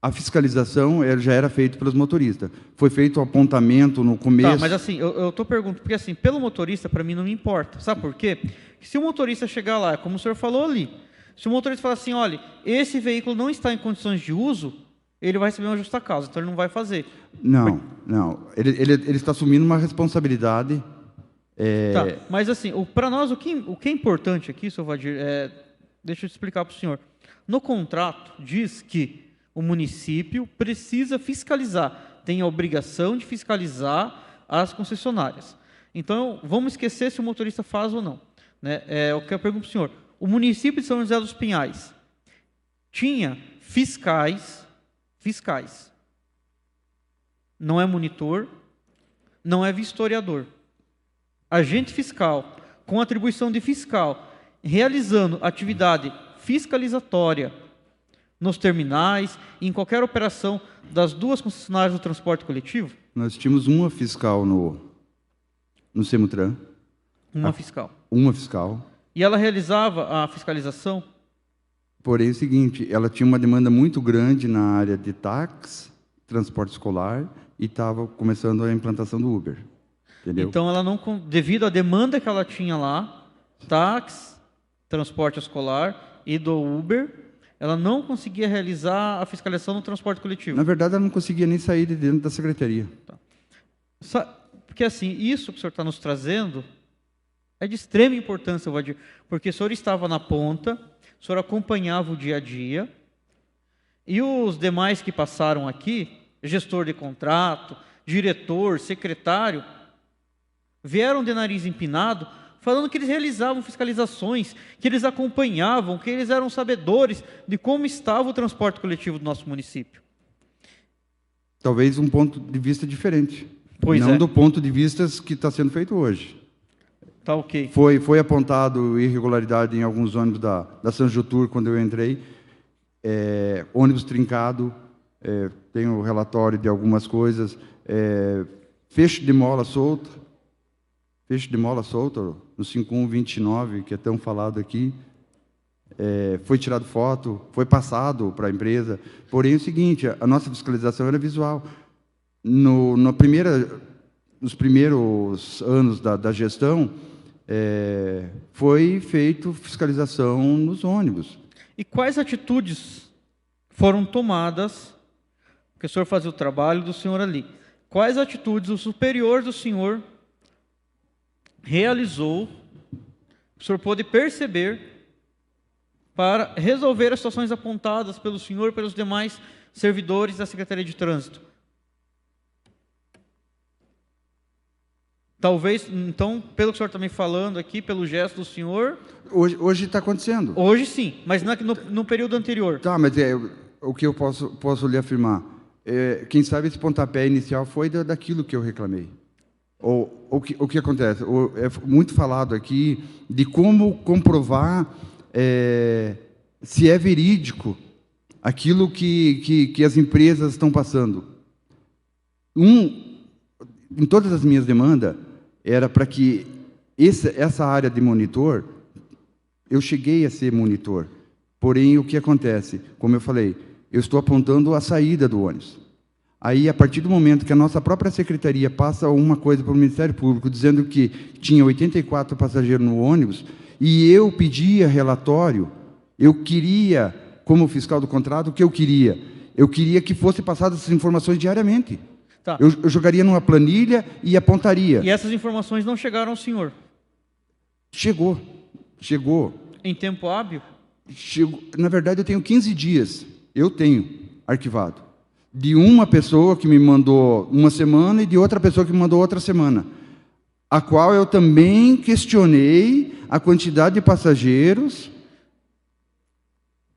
A fiscalização já era feita pelos motoristas. Foi feito o apontamento no começo... Tá, mas assim, eu estou perguntando, porque assim, pelo motorista, para mim não me importa. Sabe por quê? Se o motorista chegar lá, como o senhor falou ali, se o motorista falar assim, olha, esse veículo não está em condições de uso, ele vai receber uma justa causa, então ele não vai fazer. Não. Ele está assumindo uma responsabilidade... Tá, mas assim, para nós, o que é importante aqui, senhor Vadir, deixa eu explicar para o senhor. No contrato, diz que o município precisa fiscalizar, tem a obrigação de fiscalizar as concessionárias. Então, vamos esquecer se o motorista faz ou não. Né? Eu quero perguntar para o senhor, o município de São José dos Pinhais tinha fiscais, não é monitor, não é vistoriador. Agente fiscal, com atribuição de fiscal, realizando atividade fiscalizatória nos terminais, em qualquer operação das duas concessionárias do transporte coletivo? Nós tínhamos uma fiscal no Semutran. Uma fiscal. Uma fiscal. E ela realizava a fiscalização? Porém, é o seguinte, ela tinha uma demanda muito grande na área de táxi, transporte escolar, e estava começando a implantação do Uber. Entendeu? Então, ela não, devido à demanda que ela tinha lá, táxi, transporte escolar e do Uber, ela não conseguia realizar a fiscalização no transporte coletivo. Na verdade, ela não conseguia nem sair de dentro da secretaria. Tá. Porque, assim, isso que o senhor está nos trazendo é de extrema importância, Vadir, porque o senhor estava na ponta, o senhor acompanhava o dia a dia, e os demais que passaram aqui, gestor de contrato, diretor, secretário, vieram de nariz empinado, falando que eles realizavam fiscalizações, que eles acompanhavam, que eles eram sabedores de como estava o transporte coletivo do nosso município. Talvez um ponto de vista diferente. Pois não é. do ponto de vista que está sendo feito hoje. Tá ok. Foi apontado irregularidade em alguns ônibus da São Jutur, quando eu entrei. Ônibus trincado, tem o relatório de algumas coisas. Fecho de mola solta. Fecho de mola solta, no 5129, que é tão falado aqui. Foi tirado foto, foi passado para a empresa. Porém, é o seguinte, a nossa fiscalização era visual. nos primeiros anos da gestão, foi feito fiscalização nos ônibus. E quais atitudes foram tomadas, porque o senhor fazia o trabalho do senhor ali, quais atitudes o superior do senhor realizou, o senhor pôde perceber, para resolver as situações apontadas pelo senhor e pelos demais servidores da Secretaria de Trânsito? Talvez, então, pelo que o senhor está me falando aqui, pelo gesto do senhor... Hoje está acontecendo. Hoje sim, mas no período anterior. Tá, mas o que eu posso lhe afirmar? Quem sabe esse pontapé inicial foi daquilo que eu reclamei. O que acontece? É muito falado aqui de como comprovar se é verídico aquilo que as empresas estão passando. Em todas as minhas demandas, era para que essa área de monitor, eu cheguei a ser monitor. Porém, o que acontece? Como eu falei, eu estou apontando a saída do ônibus. Aí, a partir do momento que a nossa própria secretaria passa uma coisa para o Ministério Público, dizendo que tinha 84 passageiros no ônibus, e eu pedia relatório, eu queria, como fiscal do contrato, o que eu queria? Eu queria que fossem passadas essas informações diariamente. Tá. Eu jogaria numa planilha e apontaria. E essas informações não chegaram ao senhor? Chegou. Em tempo hábil? Chegou. Na verdade, eu tenho 15 dias. Eu tenho arquivado. De uma pessoa que me mandou uma semana e de outra pessoa que me mandou outra semana. A qual eu também questionei a quantidade de passageiros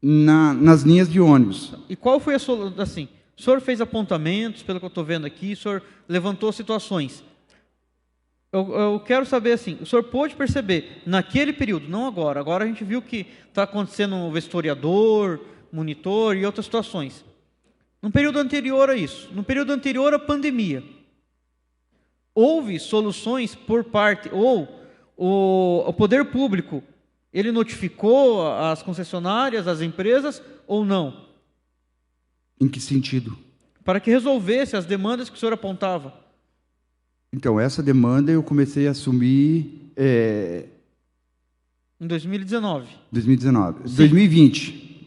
nas linhas de ônibus. E qual foi a solução? Assim, o senhor fez apontamentos, pelo que eu estou vendo aqui, o senhor levantou situações. Eu quero saber, assim, o senhor pôde perceber, naquele período, não agora, agora a gente viu que está acontecendo um vistoriador, monitor e outras situações. No período anterior a isso, no período anterior à pandemia, houve soluções por parte, ou o poder público, ele notificou as concessionárias, as empresas, ou não? Em que sentido? Para que resolvesse as demandas que o senhor apontava. Então, essa demanda eu comecei a assumir... Em 2019. 2019. Sim.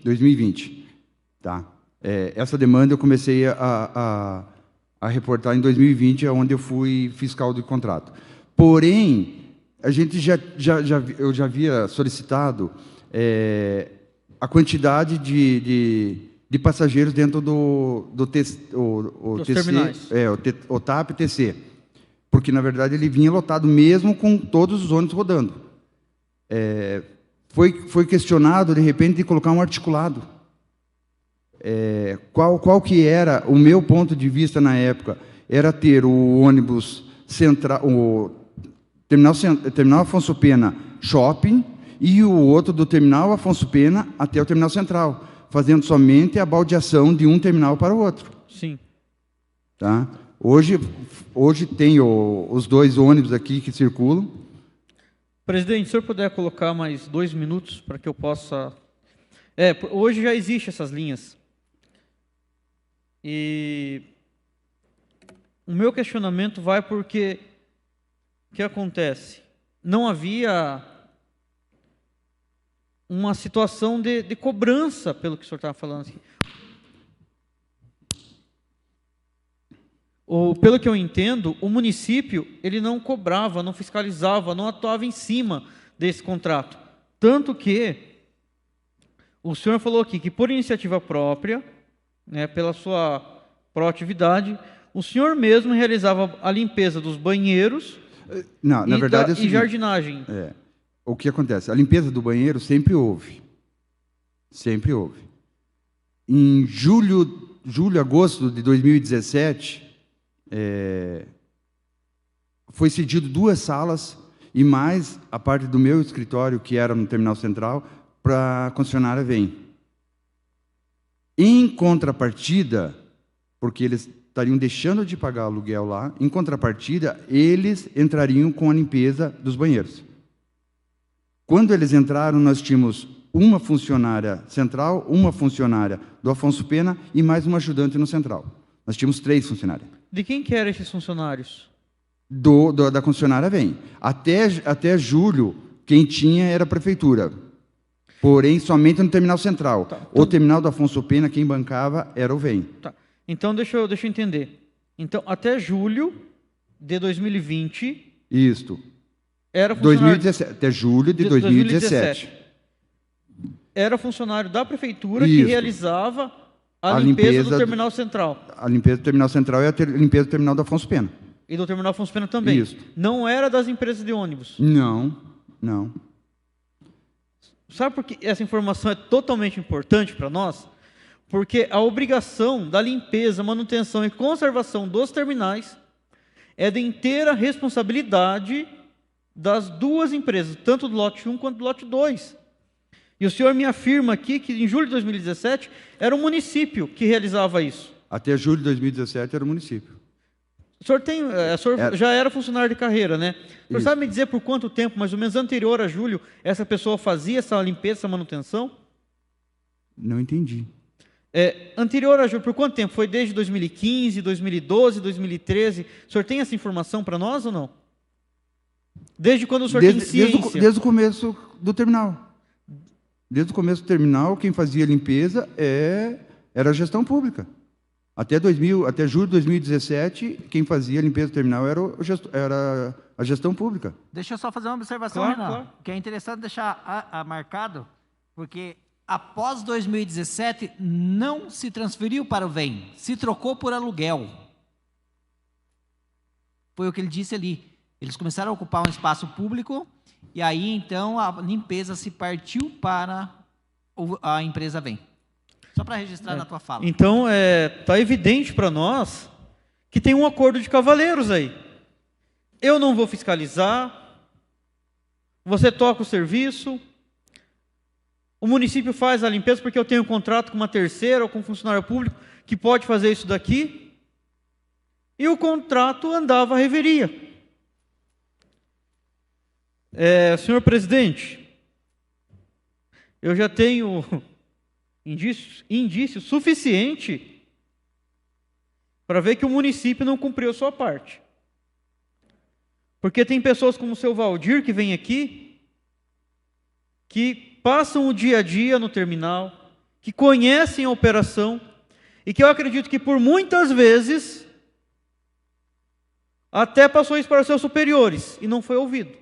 2020. Tá. Essa demanda eu comecei a reportar em 2020, onde eu fui fiscal do contrato. Porém, a gente eu já havia solicitado a quantidade de passageiros dentro dos TC, terminais. O TAP e TC. Porque, na verdade, ele vinha lotado mesmo com todos os ônibus rodando. Foi questionado, de repente, de colocar um articulado. Qual que era o meu ponto de vista na época? Era ter o ônibus central, o terminal Afonso Pena Shopping e o outro do terminal Afonso Pena até o terminal central, fazendo somente a baldeação de um terminal para o outro. Sim. Tá? Hoje tem os dois ônibus aqui que circulam. Presidente, se o senhor puder colocar mais 2 minutos para que eu possa... hoje já existem essas linhas. E o meu questionamento vai porque o que acontece? Não havia uma situação de cobrança, pelo que o senhor estava falando aqui. Pelo que eu entendo, o município ele não cobrava, não fiscalizava, não atuava em cima desse contrato. Tanto que o senhor falou aqui que por iniciativa própria, né, pela sua proatividade, o senhor mesmo realizava a limpeza dos banheiros Na verdade, é o e seguinte, jardinagem. O que acontece? A limpeza do banheiro sempre houve. Sempre houve. Em julho, agosto de 2017, foi cedido 2 salas e mais a parte do meu escritório, que era no Terminal Central, para a concessionária VEM. Em contrapartida, porque eles estariam deixando de pagar aluguel lá, em contrapartida, eles entrariam com a limpeza dos banheiros. Quando eles entraram, nós tínhamos uma funcionária central, uma funcionária do Afonso Pena e mais uma ajudante no central. Nós tínhamos 3 funcionários. De quem que eram esses funcionários? Da concessionária vem. Até julho, quem tinha era a prefeitura. Porém, somente no terminal central. Tá, O terminal do Afonso Pena, quem bancava era o VEM. Tá. Então, deixa eu entender. Então, até julho de 2020... Isto. Era funcionário... 2017, até julho de 2017. Era funcionário da prefeitura Isso. que realizava a limpeza do terminal central. A limpeza do terminal central e a limpeza do terminal do Afonso Pena. E do terminal Afonso Pena também. Isso. Não era das empresas de ônibus. Não, não. Sabe por que essa informação é totalmente importante para nós? Porque a obrigação da limpeza, manutenção e conservação dos terminais é de inteira responsabilidade das duas empresas, tanto do lote 1 quanto do lote 2. E o senhor me afirma aqui que em julho de 2017 era o município que realizava isso. Até julho de 2017 era o município. O senhor já era funcionário de carreira, né? O senhor sabe me dizer por quanto tempo, mais ou menos anterior a julho, essa pessoa fazia essa limpeza, essa manutenção? Não entendi. Anterior a julho, por quanto tempo? Foi desde 2015, 2012, 2013? O senhor tem essa informação para nós ou não? Desde quando o senhor tem ciência? Desde o começo do terminal. Desde o começo do terminal, quem fazia a limpeza era a gestão pública. Até julho de 2017, quem fazia a limpeza do terminal era a gestão pública. Deixa eu só fazer uma observação, Claro, Renan, claro. que é interessante deixar marcado, porque após 2017 não se transferiu para o VEM, se trocou por aluguel. Foi o que ele disse ali. Eles começaram a ocupar um espaço público e aí então a limpeza se partiu para a empresa VEM. Só para registrar na tua fala. Então, está evidente para nós que tem um acordo de cavaleiros aí. Eu não vou fiscalizar, você toca o serviço, o município faz a limpeza porque eu tenho um contrato com uma terceira ou com um funcionário público que pode fazer isso daqui, e o contrato andava à reveria. Senhor presidente, eu já tenho indício suficiente para ver que o município não cumpriu a sua parte. Porque tem pessoas como o seu Valdir, que vem aqui, que passam o dia a dia no terminal, que conhecem a operação, e que eu acredito que por muitas vezes até passou isso para os seus superiores, e não foi ouvido.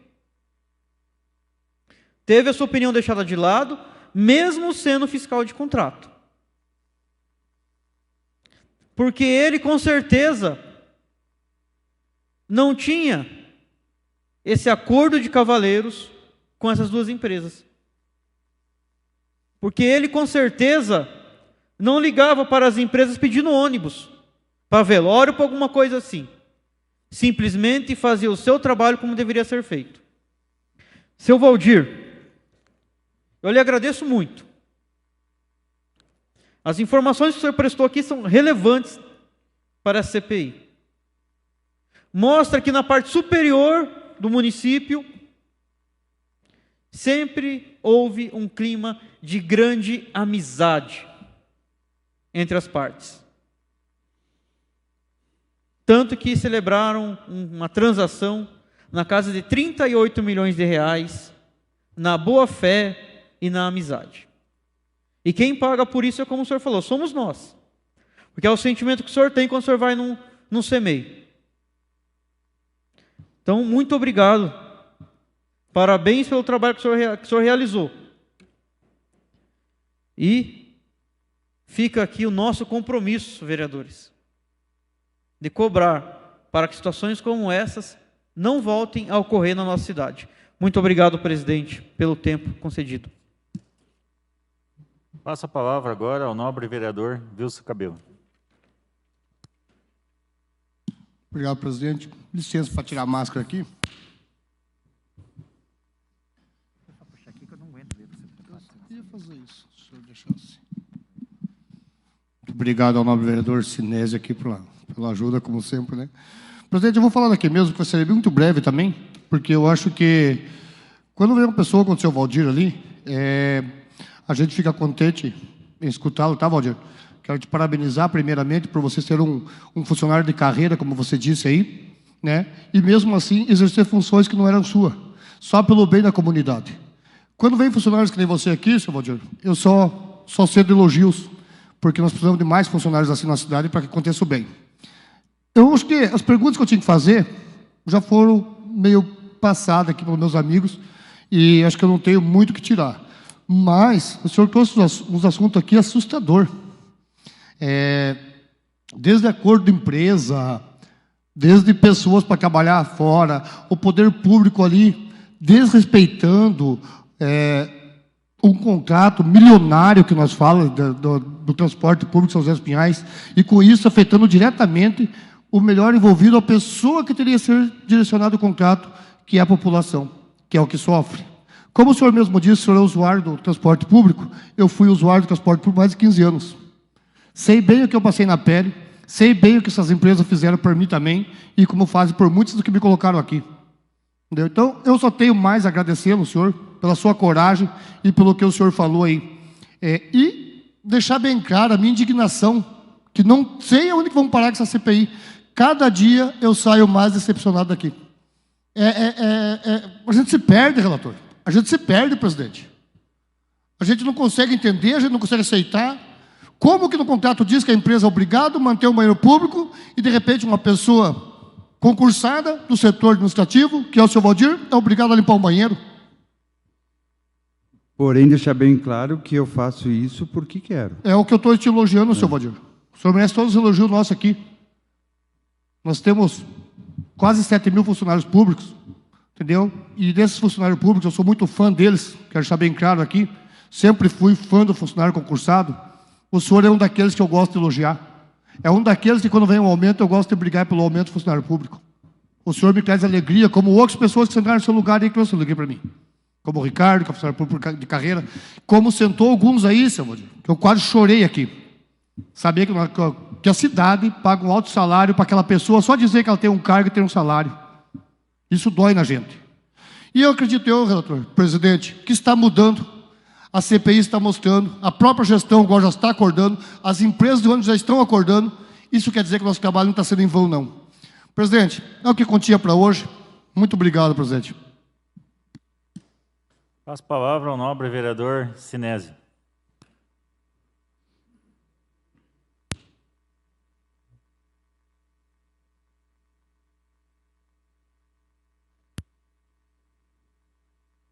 Teve a sua opinião deixada de lado, mesmo sendo fiscal de contrato. Porque ele, com certeza, não tinha esse acordo de cavaleiros com essas duas empresas. Porque ele, com certeza, não ligava para as empresas pedindo ônibus, para velório, para alguma coisa assim. Simplesmente fazia o seu trabalho como deveria ser feito. Seu Valdir, eu lhe agradeço muito. As informações que o senhor prestou aqui são relevantes para a CPI. Mostra que na parte superior do município sempre houve um clima de grande amizade entre as partes. Tanto que celebraram uma transação na casa de 38 milhões de reais, na boa fé e na amizade. E quem paga por isso é como o senhor falou, somos nós. Porque é o sentimento que o senhor tem quando o senhor vai num CEMEI. Então, muito obrigado. Parabéns pelo trabalho que o senhor realizou. E fica aqui o nosso compromisso, vereadores, de cobrar para que situações como essas não voltem a ocorrer na nossa cidade. Muito obrigado, presidente, pelo tempo concedido. Passo a palavra agora ao nobre vereador Wilson Cabelo. Obrigado, presidente. Licença para tirar a máscara aqui. Eu ia fazer isso, se o senhor deixasse. Muito obrigado ao nobre vereador Sinésio aqui pela ajuda, como sempre, né? Presidente, eu vou falar daqui mesmo, que vai ser muito breve também, porque eu acho que quando vem uma pessoa como o seu Valdir ali, a gente fica contente em escutá-lo, tá, Valdir? Quero te parabenizar, primeiramente, por você ser um funcionário de carreira, como você disse aí, né? E mesmo assim exercer funções que não eram suas, só pelo bem da comunidade. Quando vem funcionários que nem você aqui, seu Valdir, eu só cedo elogios, porque nós precisamos de mais funcionários assim na cidade para que aconteça o bem. Eu acho que as perguntas que eu tinha que fazer já foram meio passadas aqui pelos meus amigos, e acho que eu não tenho muito o que tirar. Mas o senhor trouxe uns assuntos aqui assustadores. Desde acordo de empresa, desde pessoas para trabalhar fora, o poder público ali desrespeitando um contrato milionário que nós falamos do transporte público de São José dos Pinhais, e com isso afetando diretamente o melhor envolvido, a pessoa que teria que ser direcionado o contrato, que é a população, que é o que sofre. Como o senhor mesmo disse, o senhor é usuário do transporte público, eu fui usuário do transporte público há mais de 15 anos. Sei bem o que eu passei na pele, sei bem o que essas empresas fizeram por mim também, e como fazem por muitos do que me colocaram aqui. Entendeu? Então, eu só tenho mais a agradecê-lo, senhor, pela sua coragem e pelo que o senhor falou aí. E deixar bem claro a minha indignação, que não sei aonde que vamos parar com essa CPI. Cada dia eu saio mais decepcionado daqui. A gente se perde, relator. A gente se perde, presidente. A gente não consegue entender, a gente não consegue aceitar. Como que no contrato diz que a empresa é obrigada a manter um banheiro público e, de repente, uma pessoa concursada do setor administrativo, que é o seu Valdir, é obrigada a limpar um banheiro? Porém, deixar bem claro que eu faço isso porque quero. É o que eu estou te elogiando, seu Valdir. O senhor merece todos os elogios nossos aqui. Nós temos quase 7.000 funcionários públicos, entendeu? E desses funcionários públicos, eu sou muito fã deles, quero deixar bem claro aqui, sempre fui fã do funcionário concursado. O senhor é um daqueles que eu gosto de elogiar. É um daqueles que, quando vem um aumento, eu gosto de brigar pelo aumento do funcionário público. O senhor me traz alegria, como outras pessoas que sentaram no seu lugar aí, que trouxe alegria para mim. Como o Ricardo, que é funcionário público de carreira. Como sentou alguns aí, seu Valdir, que eu quase chorei aqui. Saber que a cidade paga um alto salário para aquela pessoa, só dizer que ela tem um cargo e tem um salário. Isso dói na gente. E eu acredito, relator, presidente, que está mudando. A CPI está mostrando, a própria gestão agora já está acordando, as empresas do ônibus já estão acordando. Isso quer dizer que o nosso trabalho não está sendo em vão, não. Presidente, é o que continha para hoje. Muito obrigado, presidente. Passo a palavra ao nobre vereador Sinésio.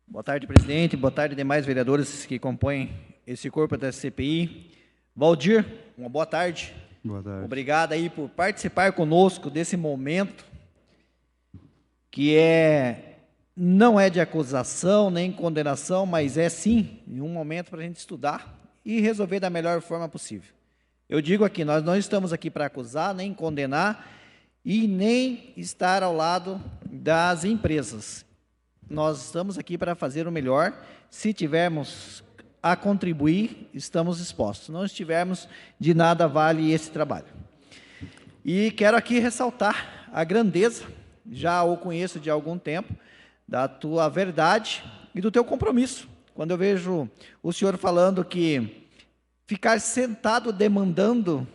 Boa tarde, presidente. Boa tarde, demais vereadores que compõem esse corpo da CPI. Valdir, uma boa tarde. Boa tarde. Obrigado aí por participar conosco desse momento, que não é de acusação nem condenação, mas é sim um momento para a gente estudar e resolver da melhor forma possível. Eu digo aqui, nós não estamos aqui para acusar, nem condenar e nem estar ao lado das empresas. Nós estamos aqui para fazer o melhor. Se tivermos a contribuir, estamos dispostos. Se não estivermos, de nada vale esse trabalho. E quero aqui ressaltar a grandeza, já o conheço de algum tempo, da tua verdade e do teu compromisso. Quando eu vejo o senhor falando que ficar sentado demandando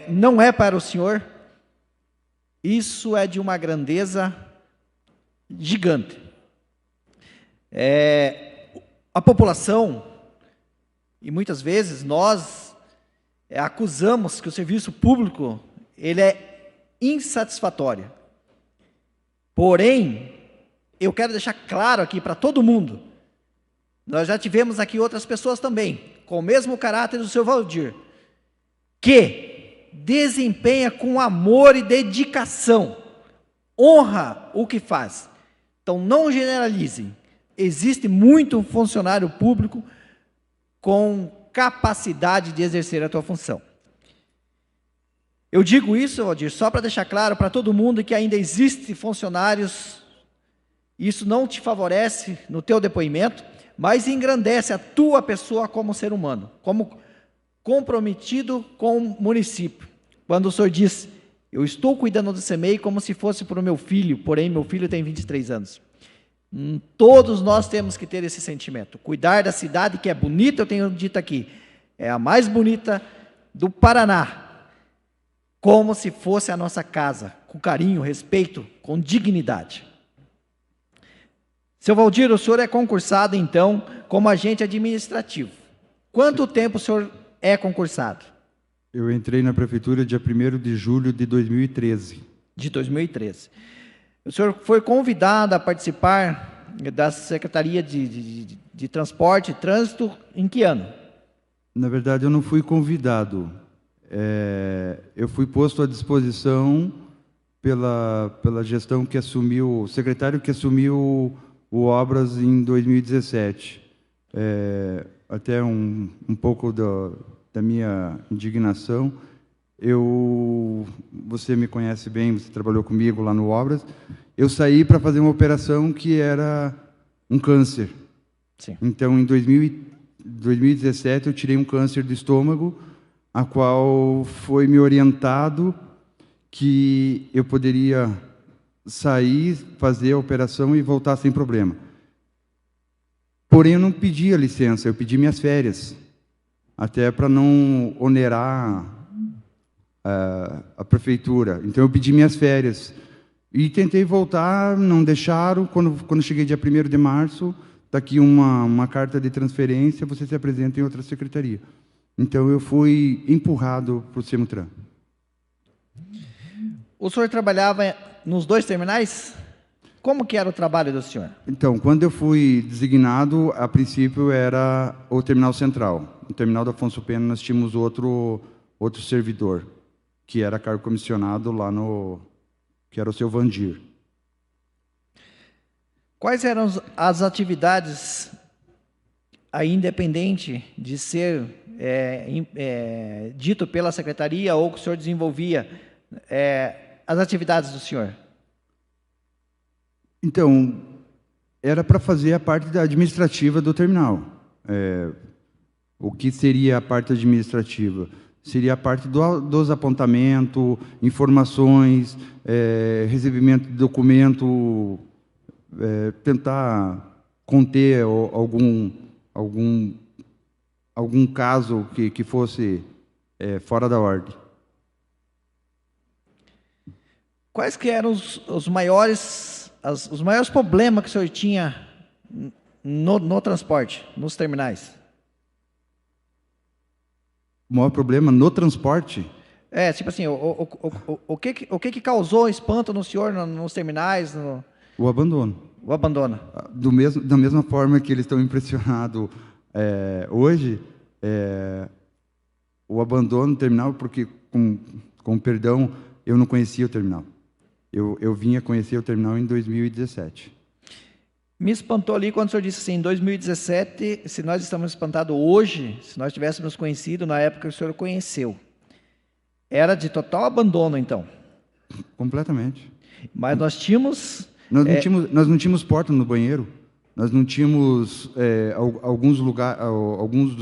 não é para o senhor, isso é de uma grandeza gigante. A população, e muitas vezes nós acusamos que o serviço público ele é insatisfatório. Porém, eu quero deixar claro aqui para todo mundo, nós já tivemos aqui outras pessoas também, com o mesmo caráter do seu Valdir, que desempenha com amor e dedicação, honra o que faz. Então, não generalizem. Existe muito funcionário público com capacidade de exercer a tua função. Eu digo isso, Valdir, só para deixar claro para todo mundo que ainda existem funcionários, isso não te favorece no teu depoimento, mas engrandece a tua pessoa como ser humano, como comprometido com o município. Quando o senhor diz, eu estou cuidando do CEMEI como se fosse para o meu filho, porém meu filho tem 23 anos. Todos nós temos que ter esse sentimento. Cuidar da cidade que é bonita, eu tenho dito aqui, é a mais bonita do Paraná, como se fosse a nossa casa, com carinho, respeito, com dignidade. Seu Valdir, o senhor é concursado, então, como agente administrativo. Quanto tempo o senhor é concursado? Eu entrei na prefeitura dia 1º de julho de 2013. De 2013. O senhor foi convidado a participar da Secretaria de Transporte e Trânsito em que ano? Na verdade, eu não fui convidado. Eu fui posto à disposição pela gestão que assumiu, o secretário que assumiu o Obras em 2017. Até um pouco da minha indignação. Você me conhece bem, você trabalhou comigo lá no Obras. Eu saí para fazer uma operação que era um câncer. Sim. Então, em 2017, eu tirei um câncer do estômago, a qual foi me orientado que eu poderia sair, fazer a operação e voltar sem problema. Porém, eu não pedi a licença, eu pedi minhas férias, até para não onerar a prefeitura. Então, eu pedi minhas férias. E tentei voltar, não deixaram. Quando cheguei dia 1º de março, está aqui uma carta de transferência, você se apresenta em outra secretaria. Então, eu fui empurrado para o Semutran. O senhor trabalhava nos 2 terminais? Como que era o trabalho do senhor? Então, quando eu fui designado, a princípio era o Terminal Central. No Terminal da Afonso Pena, nós tínhamos outro servidor, que era cargo comissionado lá que era o seu Vandir. Quais eram as atividades, aí independente de ser dito pela secretaria ou que o senhor desenvolvia, as atividades do senhor? Então, era para fazer a parte administrativa do terminal. O que seria a parte administrativa? Seria a parte dos apontamentos, informações, recebimento de documento, tentar conter algum caso que fosse fora da ordem. Quais que eram os maiores problemas que o senhor tinha no transporte, nos terminais? O maior problema no transporte? Tipo assim, o que causou espanto no senhor nos terminais? O abandono. O abandono. Da mesma forma que eles estão impressionados hoje, o abandono do terminal, porque, com perdão, eu não conhecia o terminal. Eu vim a conhecer o terminal em 2017. Me espantou ali quando o senhor disse assim, em 2017, se nós estamos espantados hoje, se nós tivéssemos conhecido na época que o senhor conheceu. Era de total abandono, então? Completamente. Mas nós tínhamos... Nós não tínhamos porta no banheiro, nós não tínhamos... alguns lugares, alguns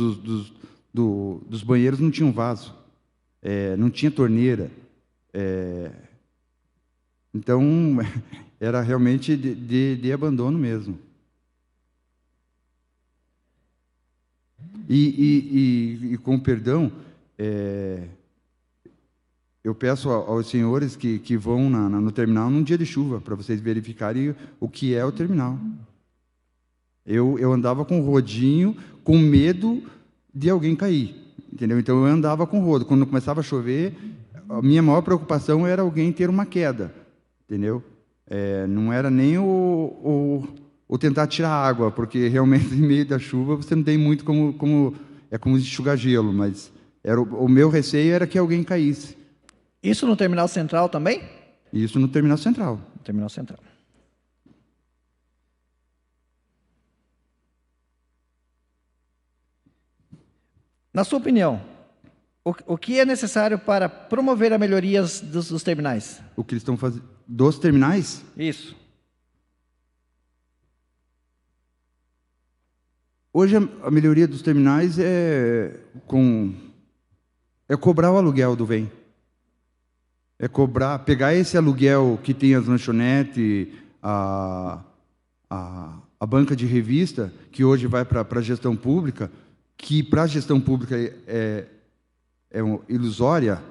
dos banheiros não tinham vaso, não tinha torneira. Então, era realmente de abandono mesmo. E com perdão, eu peço aos senhores que vão no terminal num dia de chuva, para vocês verificarem o que é o terminal. Eu andava com rodinho, com medo de alguém cair, entendeu? Então, eu andava com rodo. Quando começava a chover, a minha maior preocupação era alguém ter uma queda, entendeu? Não era nem o tentar tirar água, porque realmente, em meio da chuva, você não tem muito como enxugar gelo, mas o meu receio era que alguém caísse. Isso no Terminal Central também? Isso no Terminal Central. No Terminal Central. Na sua opinião, o que é necessário para promover a melhoria dos terminais? O que eles estão fazendo? Dos terminais? Isso. Hoje, a melhoria dos terminais é cobrar o aluguel do VEM. Pegar esse aluguel que tem as lanchonetes, a banca de revista, que hoje vai para a gestão pública, que para a gestão pública ilusória,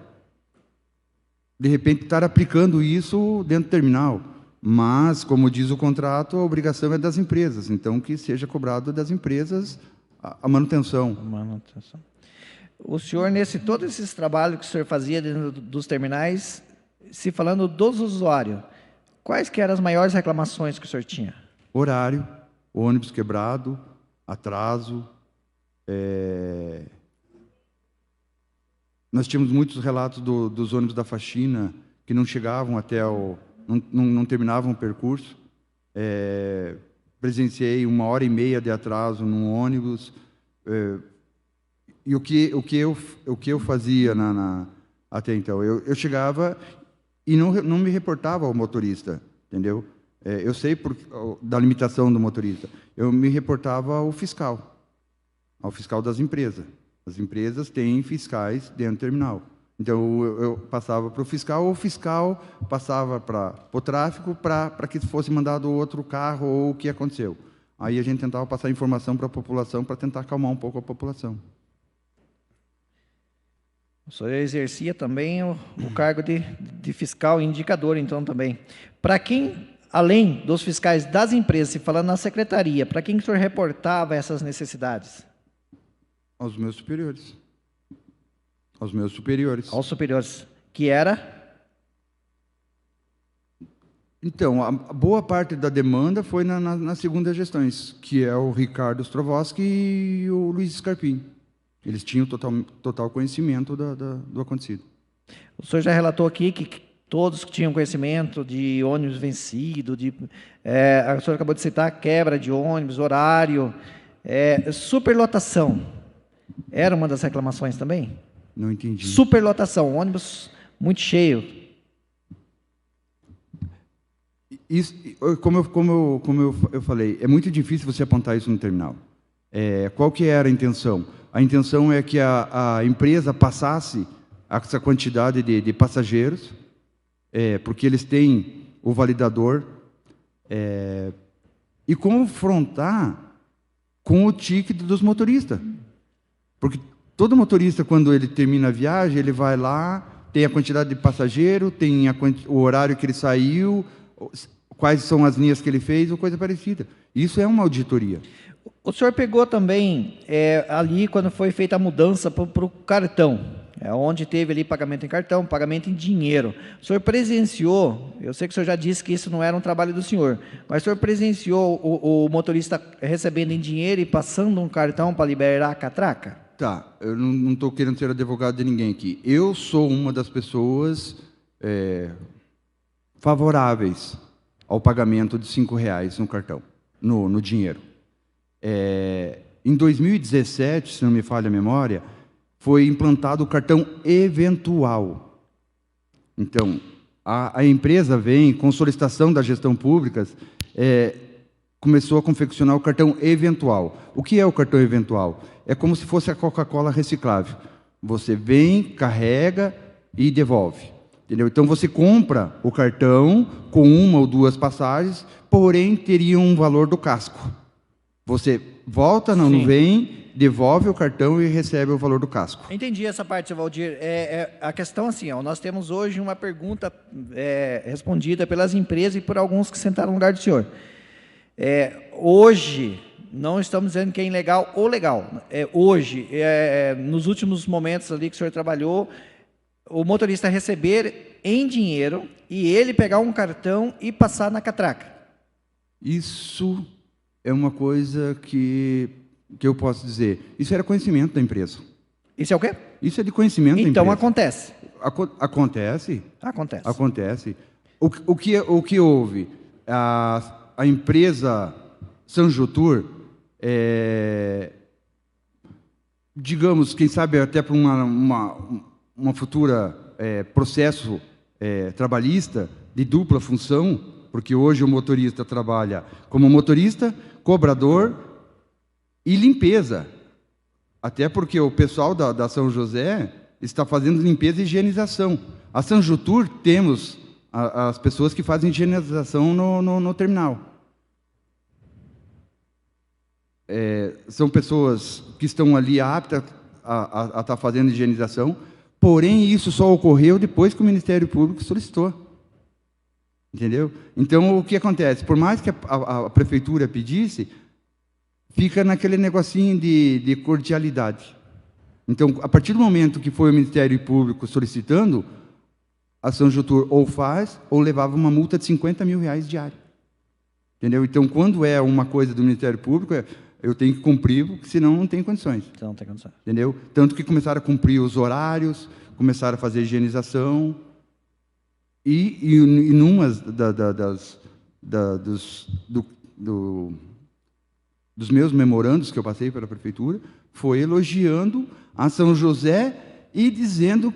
de repente estar aplicando isso dentro do terminal. Mas, como diz o contrato, a obrigação é das empresas. Então, que seja cobrado das empresas a manutenção. O senhor, todos esses trabalhos que o senhor fazia dentro dos terminais, se falando dos usuários, quais que eram as maiores reclamações que o senhor tinha? Horário, ônibus quebrado, atraso. Nós tínhamos muitos relatos dos ônibus da faxina que não chegavam até não terminavam o percurso. Presenciei 1h30 de atraso num ônibus. E o que eu fazia até então? Eu chegava e não me reportava ao motorista, entendeu? Eu sei da limitação do motorista. Eu me reportava ao fiscal das empresas. As empresas têm fiscais dentro do terminal. Então, eu passava para o fiscal passava para o tráfego para que fosse mandado outro carro ou o que aconteceu. Aí a gente tentava passar informação para a população para tentar acalmar um pouco a população. O senhor exercia também o cargo de fiscal indicador, então, também. Para quem, além dos fiscais das empresas, falando na secretaria, para quem o senhor reportava essas necessidades? Aos meus superiores. Aos meus superiores. Aos superiores. Que era? Então, a boa parte da demanda foi nas segundas gestões, que é o Ricardo Strovoski e o Luiz Scarpim. Eles tinham total conhecimento do acontecido. O senhor já relatou aqui que todos tinham conhecimento de ônibus vencido, o senhor acabou de citar quebra de ônibus, horário, superlotação. Era uma das reclamações também? Não entendi. Superlotação, ônibus muito cheio. Isso, como eu falei, é muito difícil você apontar isso no terminal. Qual que era a intenção? A intenção é que a empresa passasse essa quantidade de passageiros, porque eles têm o validador, e confrontar com o ticket dos motoristas. Porque todo motorista, quando ele termina a viagem, ele vai lá, tem a quantidade de passageiro, tem o horário que ele saiu, quais são as linhas que ele fez, ou coisa parecida. Isso é uma auditoria. O senhor pegou também, ali, quando foi feita a mudança para o cartão, onde teve ali pagamento em cartão, pagamento em dinheiro. O senhor presenciou, eu sei que o senhor já disse que isso não era um trabalho do senhor, mas o senhor presenciou o motorista recebendo em dinheiro e passando um cartão para liberar a catraca? Tá, eu não estou querendo ser advogado de ninguém aqui. Eu sou uma das pessoas favoráveis ao pagamento de R$5 no cartão, no dinheiro. Em 2017, se não me falha a memória, foi implantado o cartão eventual. Então, a empresa vem, com solicitação das gestão públicas, começou a confeccionar o cartão eventual. O que é o cartão eventual? É como se fosse a Coca-Cola reciclável. Você vem, carrega e devolve. Entendeu? Então, você compra o cartão com 1 ou 2 passagens, porém, teria um valor do casco. Você volta, não vem, devolve o cartão e recebe o valor do casco. Entendi essa parte, seu Valdir. A questão assim, nós temos hoje uma pergunta respondida pelas empresas e por alguns que sentaram no lugar do senhor. Hoje, não estamos dizendo que é ilegal ou legal. Hoje, nos últimos momentos ali que o senhor trabalhou, o motorista receber em dinheiro e ele pegar um cartão e passar na catraca. Isso é uma coisa que eu posso dizer. Isso era conhecimento da empresa. Isso é o quê? Isso é de conhecimento da empresa. Então acontece. Acontece? Acontece. Acontece. O que houve? A empresa Sanjotur, digamos, quem sabe até para uma futura processo trabalhista de dupla função, porque hoje o motorista trabalha como motorista, cobrador e limpeza. Até porque o pessoal da São José está fazendo limpeza e higienização. A Sanjotur temos as pessoas que fazem higienização no terminal. são pessoas que estão ali aptas a estar fazendo higienização, porém, isso só ocorreu depois que o Ministério Público solicitou. Entendeu? Então, o que acontece? Por mais que a prefeitura pedisse, fica naquele negocinho de cordialidade. Então, a partir do momento que foi o Ministério Público solicitando, a São Jutur ou faz, ou levava uma multa de R$50 mil diária. Entendeu? Então, quando é uma coisa do Ministério Público, eu tenho que cumprir, porque senão não tem condições. Então, não tem condições. Entendeu? Tanto que começaram a cumprir os horários, começaram a fazer higienização, e numas dos meus memorandos que eu passei pela prefeitura, foi elogiando a São José e dizendo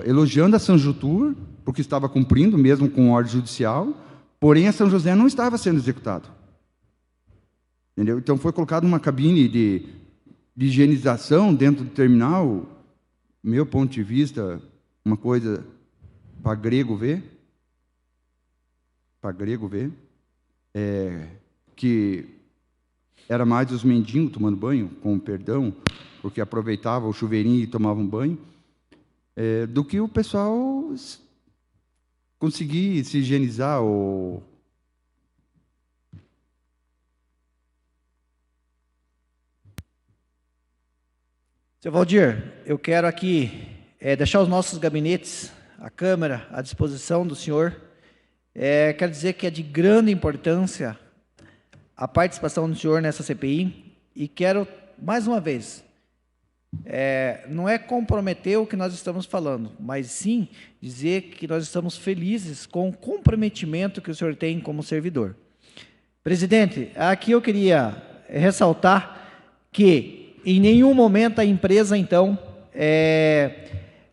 elogiando a São Jutur, porque estava cumprindo, mesmo com ordem judicial, porém a São José não estava sendo executado. Entendeu? Então foi colocado uma cabine de higienização dentro do terminal, meu ponto de vista, uma coisa para grego ver, que era mais os mendigos tomando banho, com perdão, porque aproveitava o chuveirinho e tomava um banho, do que o pessoal conseguir se higienizar ou... Seu Valdir, eu quero aqui deixar os nossos gabinetes, a Câmara, à disposição do senhor. Quero dizer que é de grande importância a participação do senhor nessa CPI, e quero, mais uma vez, não é comprometer o que nós estamos falando, mas sim dizer que nós estamos felizes com o comprometimento que o senhor tem como servidor. Presidente, aqui eu queria ressaltar que em nenhum momento a empresa, então,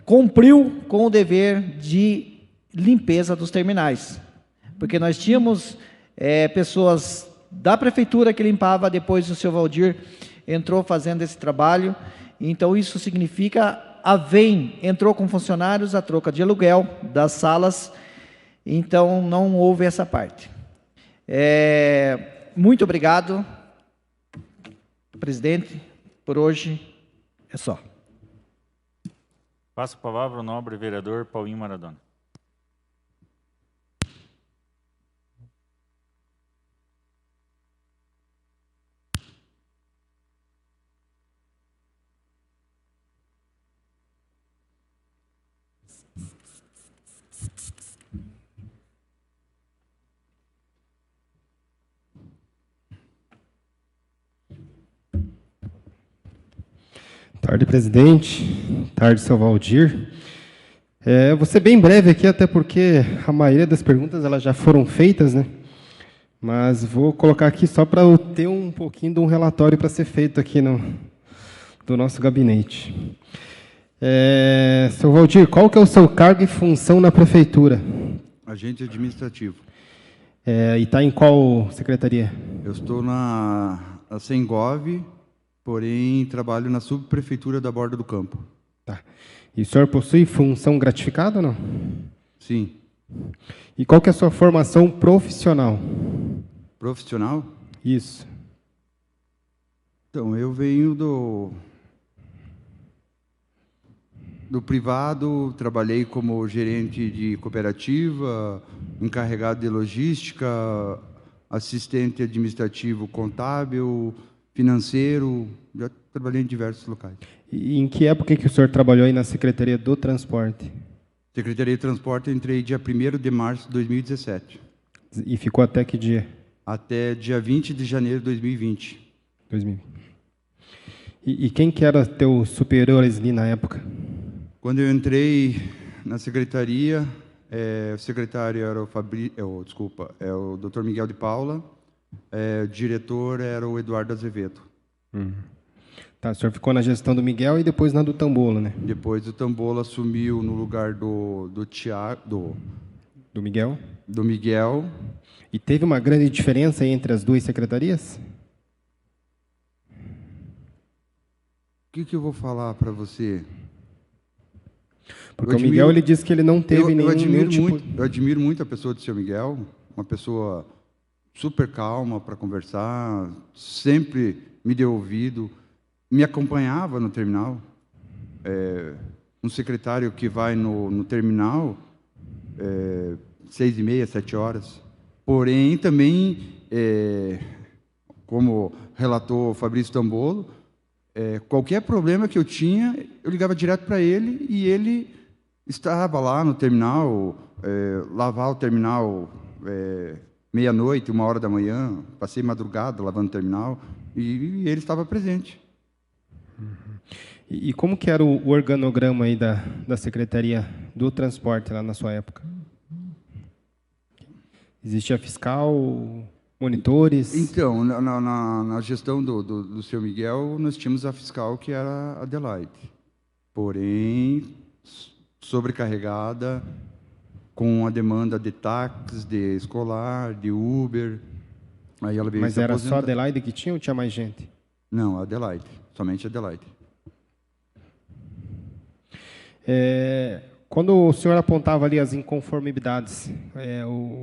cumpriu com o dever de limpeza dos terminais, porque nós tínhamos pessoas da prefeitura que limpava, depois o seu Valdir entrou fazendo esse trabalho. Então isso significa a VEM entrou com funcionários a troca de aluguel das salas, então não houve essa parte. Muito obrigado, presidente, por hoje é só. Passo a palavra ao nobre vereador Paulinho Maradona. Tarde, presidente. Tarde, seu Valdir. Vou ser bem breve aqui, até porque a maioria das perguntas elas já foram feitas, né? Mas vou colocar aqui só para eu ter um pouquinho de um relatório para ser feito aqui do nosso gabinete. Seu Valdir, qual que é o seu cargo e função na prefeitura? Agente administrativo. E está em qual secretaria? Eu estou na Sengov, porém trabalho na subprefeitura da Borda do Campo. Tá. E o senhor possui função gratificada ou não? Sim. E qual que é a sua formação profissional? Profissional? Isso. Então, eu venho do privado, trabalhei como gerente de cooperativa, encarregado de logística, assistente administrativo contábil, financeiro, já trabalhei em diversos locais. E em que época que o senhor trabalhou aí na Secretaria do Transporte? Secretaria de Transporte, eu entrei dia 1º de março de 2017. E ficou até que dia? Até dia 20 de janeiro de 2020. 2020. E quem que era teu superior ali na época? Quando eu entrei na secretaria, o secretário era o Dr. Miguel de Paula, o diretor era o Eduardo Azevedo. Tá, o senhor ficou na gestão do Miguel e depois na do Tambola, né? Depois o Tambola assumiu no lugar do Miguel? Do Miguel. E teve uma grande diferença entre as duas secretarias? O que eu vou falar para você? Porque o Miguel ele disse que ele não teve nenhum tipo... Eu admiro muito a pessoa do seu Miguel, uma pessoa super calma para conversar, sempre me deu ouvido, me acompanhava no terminal. Um secretário que vai no terminal 6h30, 7 horas. Porém, também, como relatou o Fabrício Tambolo, qualquer problema que eu tinha, eu ligava direto para ele e ele estava lá no terminal, lavar o terminal meia-noite, 1h da manhã, passei madrugada lavando o terminal e ele estava presente. E como que era o organograma aí da Secretaria do Transporte lá na sua época? Existia fiscal, monitores? Então, na gestão do seu Miguel, nós tínhamos a fiscal, que era a Adelaide. Porém, sobrecarregada, com a demanda de táxis, de escolar, de Uber. Aí ela veio. Mas era só a Adelaide que tinha ou tinha mais gente? Não, a Adelaide. Somente a Adelaide. Quando o senhor apontava ali as inconformidades,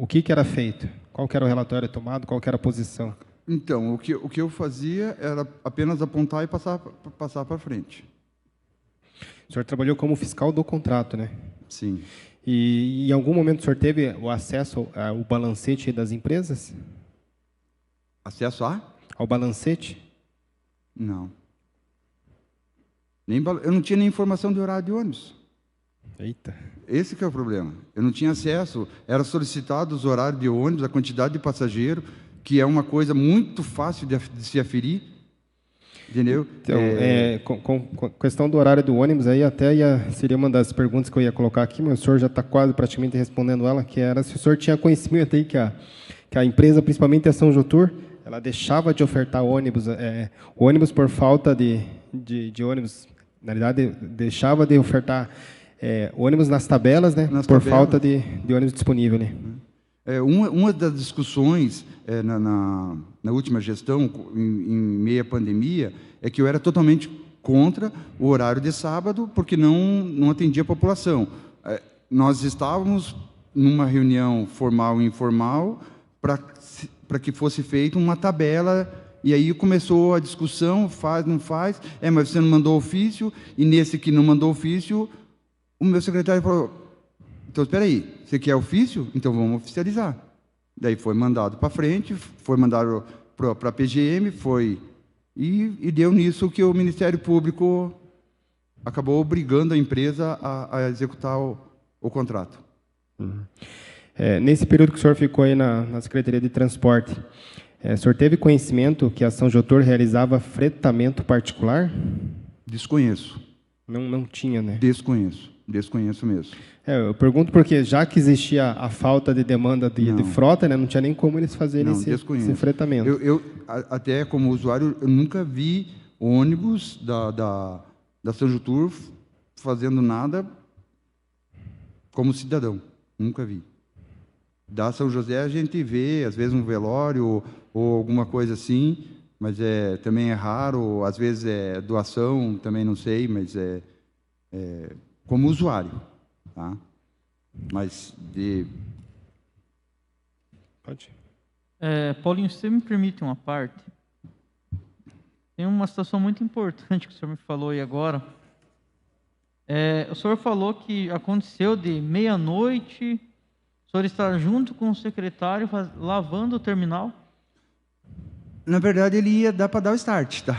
o que era feito? Qual que era o relatório tomado? Qual que era a posição? Então, o que eu fazia era apenas apontar e passar para frente. O senhor trabalhou como fiscal do contrato, né? Sim. E em algum momento o senhor teve o acesso ao balancete das empresas? Acesso ao balancete? Não. Eu não tinha nem informação de horário de ônibus. Eita. Esse que é o problema. Eu não tinha acesso. Era solicitado os horários de ônibus, a quantidade de passageiro, que é uma coisa muito fácil de se aferir. Entendeu? Então, com a questão do horário do ônibus, aí até seria uma das perguntas que eu ia colocar aqui, mas o senhor já está quase praticamente respondendo ela, que era se o senhor tinha conhecimento aí que a empresa, principalmente a São Jotur, ela deixava de ofertar ônibus por falta de ônibus. Na realidade, deixava de ofertar ônibus nas tabelas, né? Por falta de ônibus disponível, né? Uma das discussões na última gestão, em meia pandemia, é que eu era totalmente contra o horário de sábado, porque não atendia a população. Nós estávamos numa reunião formal e informal para que fosse feita uma tabela, e aí começou a discussão, faz, não faz, mas você não mandou ofício, e nesse que não mandou ofício, o meu secretário falou: então, espera aí, você quer ofício? Então, vamos oficializar. Daí foi mandado para frente, foi mandado para a PGM, e deu nisso que o Ministério Público acabou obrigando a empresa a executar o contrato. Uhum. Nesse período que o senhor ficou aí na Secretaria de Transporte, o senhor teve conhecimento que a São Jotur realizava fretamento particular? Desconheço. Não tinha, né? Desconheço mesmo. Eu pergunto porque, já que existia a falta de demanda de frota, né, não tinha nem como eles fazerem esse fretamento. Eu, até como usuário, eu nunca vi ônibus da São Jotur fazendo nada como cidadão. Nunca vi. Da São José a gente vê, às vezes, um velório ou alguma coisa assim, mas também é raro, às vezes é doação, também não sei, mas como usuário, tá? Mas Pode. Paulinho, se você me permite uma parte, tem uma situação muito importante que o senhor me falou aí agora. O senhor falou que aconteceu de meia-noite, o senhor estar junto com o secretário lavando o terminal? Na verdade, ele ia dar para dar o start, tá?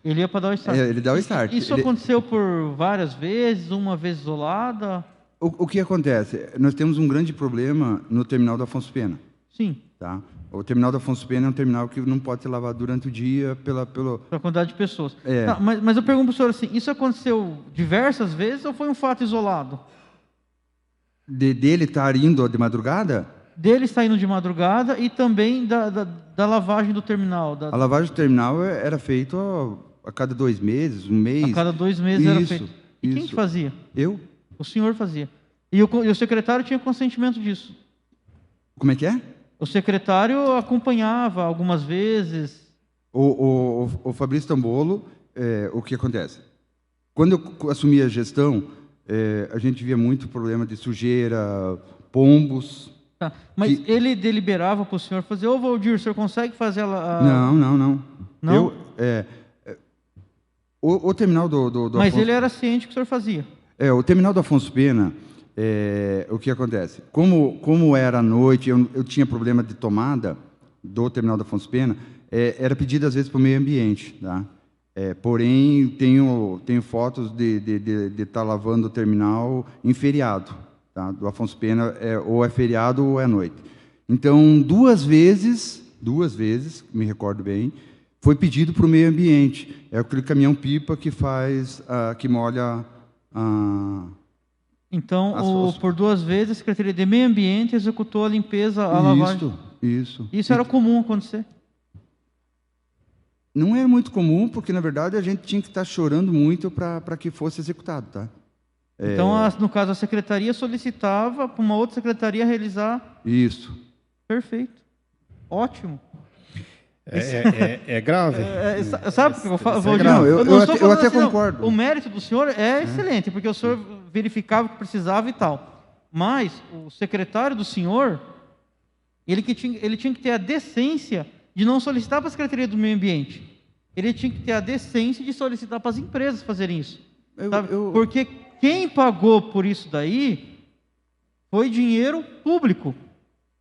Ele ia para dar o start. Ele dá o start. Isso aconteceu por várias vezes, uma vez isolada? O que acontece? Nós temos um grande problema no terminal do Afonso Pena. Sim. Tá? O terminal do Afonso Pena é um terminal que não pode ser lavado durante o dia pela quantidade de pessoas. Não, mas eu pergunto para o senhor assim, isso aconteceu diversas vezes ou foi um fato isolado? Dele estar indo de madrugada? Dele estar indo de madrugada e também da lavagem do terminal. A lavagem do terminal era feita a cada 2 meses, um mês. A cada 2 meses era feito. E quem que fazia? Eu. O senhor fazia. E o secretário tinha consentimento disso? Como é que é? O secretário acompanhava algumas vezes. O Fabrício Tambolo, o que acontece? Quando eu assumi a gestão, a gente via muito problema de sujeira, pombos. Tá. Mas ele deliberava para o senhor fazer, ô Valdir, o senhor consegue fazer ela... Não. Não? O terminal do Mas Afonso... ele era ciente que o senhor fazia. O terminal do Afonso Pena, o que acontece? Como era à noite, eu tinha problema de tomada do terminal do Afonso Pena, era pedido às vezes para o meio ambiente, tá? Porém, tenho fotos de estar lavando o terminal em feriado, tá? Do Afonso Pena, ou é feriado ou é à noite. Então, duas vezes, me recordo bem, foi pedido para o meio ambiente. É aquele caminhão-pipa que que molha Então, por 2 vezes, a Secretaria de Meio Ambiente executou a limpeza, a lavagem. Isso Era comum acontecer? Não era muito comum, porque, na verdade, a gente tinha que estar chorando muito para que fosse executado, tá? Então, no caso, a Secretaria solicitava para uma outra Secretaria realizar... Isso. Perfeito. Ótimo. É grave. Sabe o que eu falo? Eu até concordo. O mérito do senhor é excelente, porque o senhor verificava o que precisava e tal. Mas o secretário do senhor, ele tinha que ter a decência de não solicitar para a Secretaria do Meio Ambiente. Ele tinha que ter a decência de solicitar para as empresas fazerem isso. Porque quem pagou por isso daí foi dinheiro público.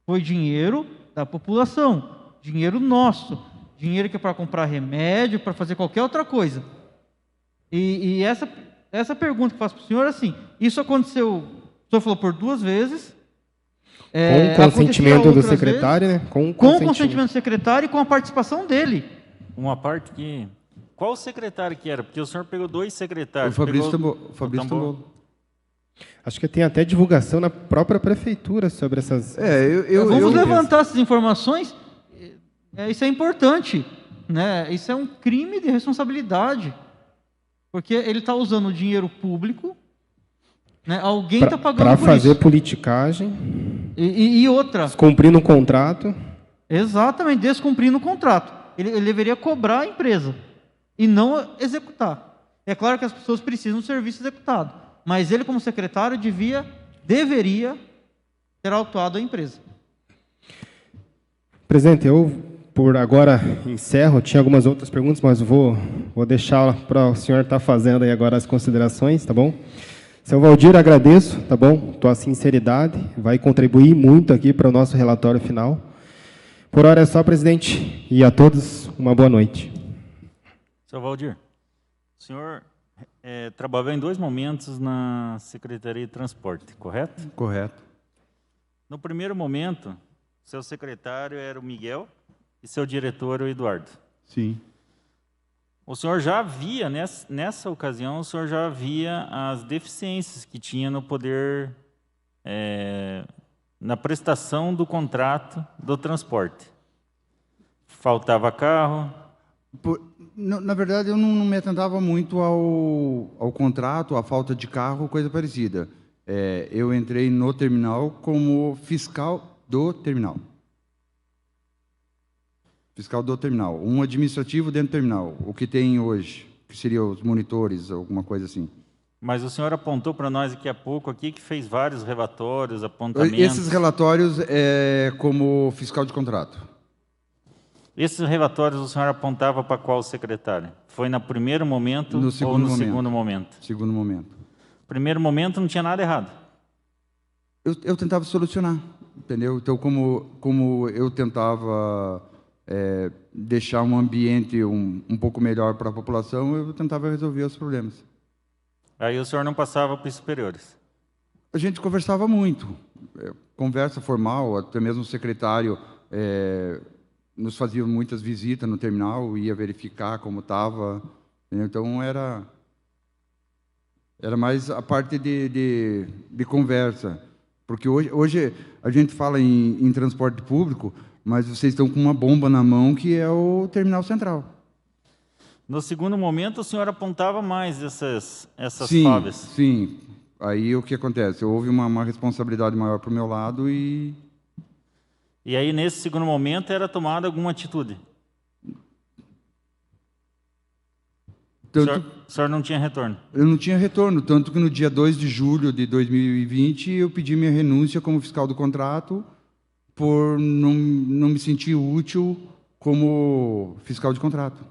Foi dinheiro da população. Dinheiro nosso, dinheiro que é para comprar remédio, para fazer qualquer outra coisa. E essa pergunta que eu faço para o senhor é assim, isso aconteceu, o senhor falou por 2 vezes. Com o consentimento do secretário, vezes, né? Com o consentimento do secretário e com a participação dele. Uma parte que... Qual secretário que era? Porque o senhor pegou 2 secretários. O Fabrício Tambor. Acho que tem até divulgação na própria prefeitura sobre essas... Vamos levantar essas informações... Isso é importante, né? Isso é um crime de responsabilidade, porque ele está usando o dinheiro público, né? Alguém está pagando por isso. Para fazer politicagem. E outra. Descumprindo o contrato. Exatamente, descumprindo o contrato. Ele deveria cobrar a empresa e não executar. É claro que as pessoas precisam do serviço executado, mas ele, como secretário, deveria ter autuado a empresa. Presidente, eu por agora encerro. Tinha algumas outras perguntas, mas vou deixar para o senhor estar fazendo aí agora as considerações, tá bom? Seu Valdir, agradeço, tá bom? Tua sinceridade vai contribuir muito aqui para o nosso relatório final. Por hora é só, presidente, e a todos uma boa noite. Seu Valdir, o senhor trabalhou em 2 momentos na Secretaria de Transporte, correto? Correto. No primeiro momento, seu secretário era o Miguel e seu diretor o Eduardo. Sim. O senhor já via, nessa ocasião, o senhor já via as deficiências que tinha no poder, na prestação do contrato do transporte. Faltava carro. Na verdade, eu não me atentava muito ao contrato, à falta de carro, coisa parecida. Eu entrei no terminal como fiscal do terminal. Fiscal do terminal. Um administrativo dentro do terminal. O que tem hoje, que seriam os monitores, alguma coisa assim. Mas o senhor apontou para nós daqui a pouco aqui que fez vários relatórios, apontamentos. Esses relatórios como fiscal de contrato. Esses relatórios o senhor apontava para qual secretário? Foi no primeiro momento ou no segundo momento? Segundo momento. Primeiro momento não tinha nada errado. Eu tentava solucionar, entendeu? Então, como eu tentava deixar um ambiente um pouco melhor para a população, eu tentava resolver os problemas. Aí o senhor não passava para os superiores? A gente conversava muito. Conversa formal, até mesmo o secretário nos fazia muitas visitas no terminal, ia verificar como estava. Então, era mais a parte de conversa. Porque hoje a gente fala em transporte público, mas vocês estão com uma bomba na mão, que é o terminal central. No segundo momento, o senhor apontava mais essas falhas? Sim. Aí o que acontece? Houve uma responsabilidade maior para o meu lado e... E aí, nesse segundo momento, era tomada alguma atitude? O senhor não tinha retorno? Eu não tinha retorno, tanto que no dia 2 de julho de 2020 eu pedi minha renúncia como fiscal do contrato por não me sentir útil como fiscal de contrato.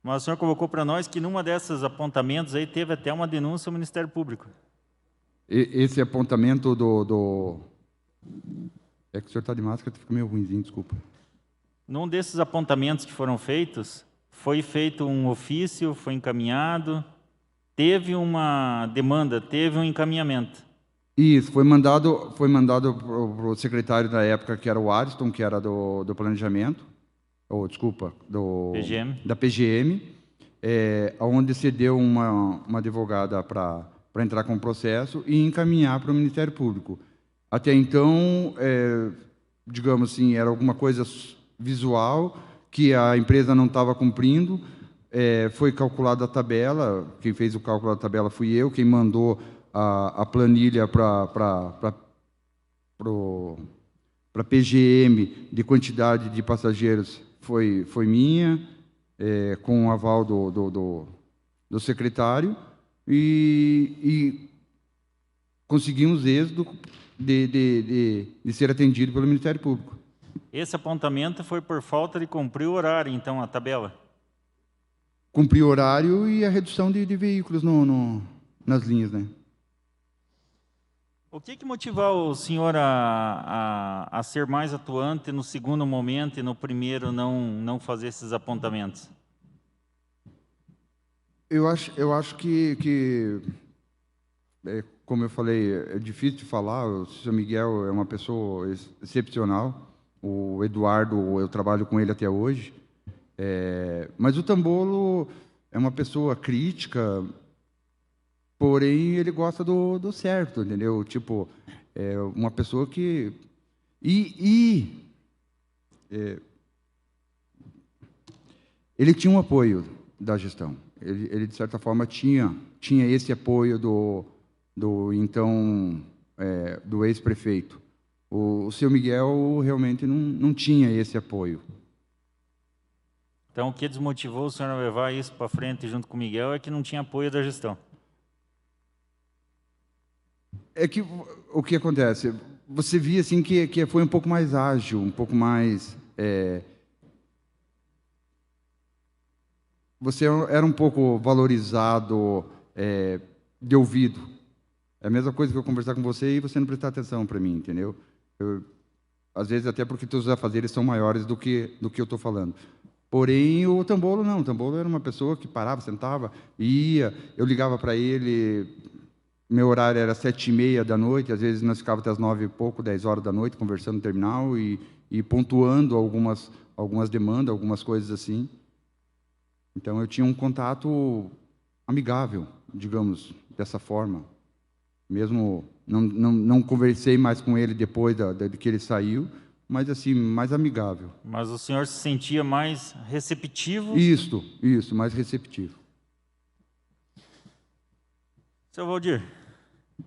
Mas o senhor colocou para nós que numa desses apontamentos aí teve até uma denúncia ao Ministério Público. Esse apontamento É que o senhor está de máscara, fica meio ruimzinho, desculpa. Num desses apontamentos que foram feitos, foi feito um ofício, foi encaminhado, teve uma demanda, teve um encaminhamento. Isso, foi mandado para o secretário da época, que era o Ariston, que era do planejamento, ou desculpa, PGM. da PGM, onde cedeu uma advogada para entrar com o processo e encaminhar para o Ministério Público. Até então, digamos assim, era alguma coisa visual que a empresa não estava cumprindo. Foi calculada a tabela, quem fez o cálculo da tabela fui eu, quem mandou a planilha para a PGM de quantidade de passageiros foi minha, com o aval do secretário, e conseguimos êxito de ser atendido pelo Ministério Público. Esse apontamento foi por falta de cumprir o horário, então, a tabela? Cumprir o horário e a redução de veículos nas linhas, né? O que motivou o senhor a ser mais atuante no segundo momento e no primeiro não fazer esses apontamentos? Eu acho que como eu falei, é difícil de falar. O Sr. Miguel é uma pessoa excepcional. O Eduardo, eu trabalho com ele até hoje. Mas o Tambolo é uma pessoa crítica, porém ele gosta do certo, entendeu? Tipo, uma pessoa que... ele tinha um apoio da gestão. Ele de certa forma, tinha esse apoio do ex-prefeito. O Sr. Miguel realmente não tinha esse apoio. Então, o que desmotivou o senhor a levar isso para frente junto com o Miguel é que não tinha apoio da gestão. É que o que acontece? Você via assim que foi um pouco mais ágil, um pouco mais... você era um pouco valorizado de ouvido. É a mesma coisa que eu conversar com você e você não prestar atenção para mim, entendeu? Às vezes até porque os afazeres são maiores do que eu estou falando. Porém, o Tambolo não. O Tambolo era uma pessoa que parava, sentava, ia. Eu ligava para ele, meu horário era 7h30 da noite, às vezes nós ficávamos até as 9 e pouco, 10 horas da noite, conversando no terminal e pontuando algumas demandas, algumas coisas assim. Então, eu tinha um contato amigável, digamos, dessa forma. Mesmo não conversei mais com ele depois de que ele saiu, mas assim, mais amigável. Mas o senhor se sentia mais receptivo? Isso, mais receptivo. Seu Valdir,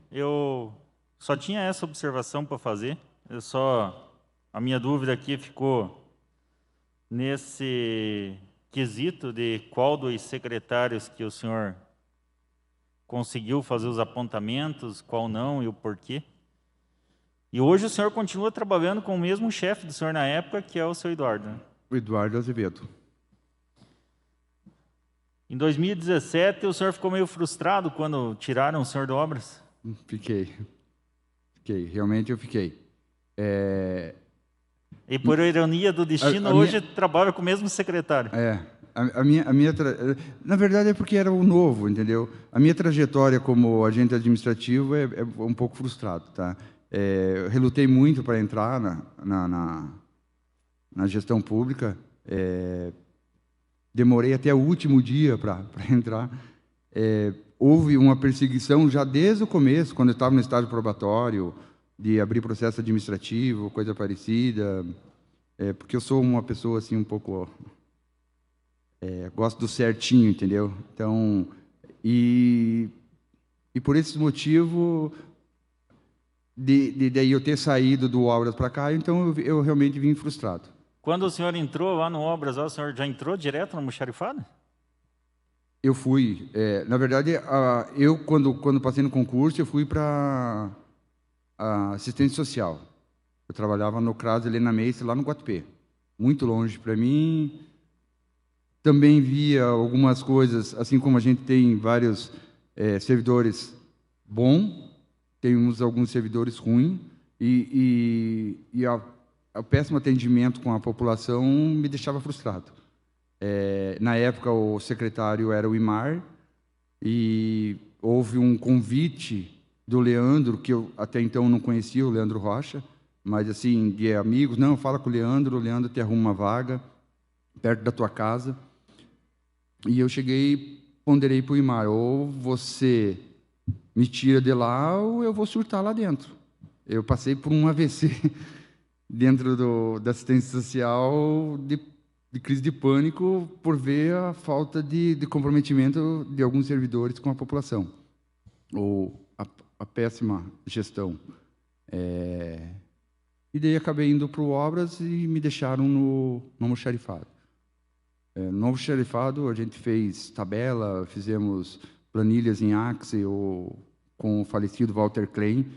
eu só tinha essa observação para fazer. A minha dúvida aqui ficou nesse quesito de qual dos secretários que o senhor conseguiu fazer os apontamentos, qual não e o porquê. E hoje o senhor continua trabalhando com o mesmo chefe do senhor na época, que é o seu Eduardo, né? O Eduardo Azevedo. Em 2017, o senhor ficou meio frustrado quando tiraram o senhor de obras? Fiquei, realmente eu fiquei. E por ironia do destino, hoje trabalha com o mesmo secretário. Na verdade é porque era o novo, entendeu? A minha trajetória como agente administrativo é um pouco frustrado, tá? Eu relutei muito para entrar na gestão pública. Demorei até o último dia para entrar. Houve uma perseguição já desde o começo, quando eu estava no estágio probatório, de abrir processo administrativo, coisa parecida, porque eu sou uma pessoa assim um pouco... gosto do certinho, entendeu? Então, e por esse motivo... daí eu ter saído do Obras para cá, então eu realmente vim frustrado. Quando o senhor entrou lá no Obras, o senhor já entrou direto no almoxarifado? Eu fui. Na verdade, eu quando passei no concurso, eu fui para a assistência social. Eu trabalhava no CRAS Helena Meice, lá no Guatupê. Muito longe para mim. Também via algumas coisas, assim como a gente tem vários servidores bons, temos alguns servidores ruins, e o péssimo atendimento com a população me deixava frustrado. Na época, o secretário era o Imar, e houve um convite do Leandro, que eu até então não conhecia, o Leandro Rocha, mas assim, de amigos, não, fala com o Leandro te arruma uma vaga perto da tua casa. E eu cheguei, ponderei para o Imar, ou você me tira de lá, ou eu vou surtar lá dentro. Eu passei por um AVC dentro da assistência social de crise de pânico por ver a falta de comprometimento de alguns servidores com a população, ou a péssima gestão. E daí acabei indo para o Obras e me deixaram no almoxarifado. No novo xerifado, a gente fez tabela, fizemos planilhas em Axel com o falecido Walter Klein.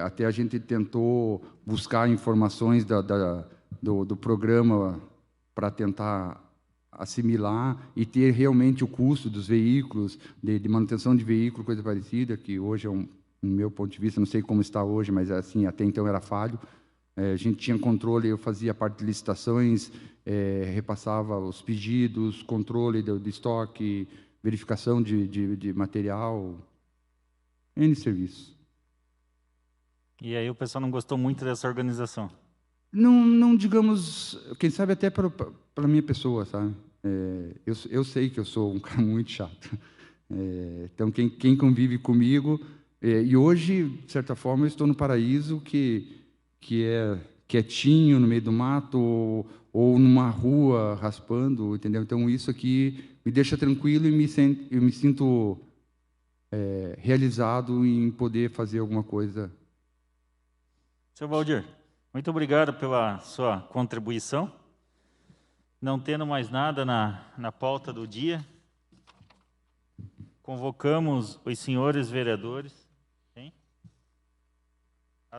Até a gente tentou buscar informações do programa para tentar assimilar e ter realmente o custo dos veículos, de manutenção de veículo, coisa parecida, que hoje, no meu ponto de vista, não sei como está hoje, mas assim, até então era falho. A gente tinha controle, eu fazia parte de licitações, repassava os pedidos, controle de estoque, verificação de material, N serviços. E aí o pessoal não gostou muito dessa organização? Não digamos, quem sabe até para a minha pessoa, sabe? Eu sei que eu sou um cara muito chato. Então, quem convive comigo... e hoje, de certa forma, eu estou no paraíso que é quietinho no meio do mato ou numa rua raspando, entendeu? Então isso aqui me deixa tranquilo e eu me sinto realizado em poder fazer alguma coisa. Seu Valdir, muito obrigado pela sua contribuição. Não tendo mais nada na pauta do dia, convocamos os senhores vereadores.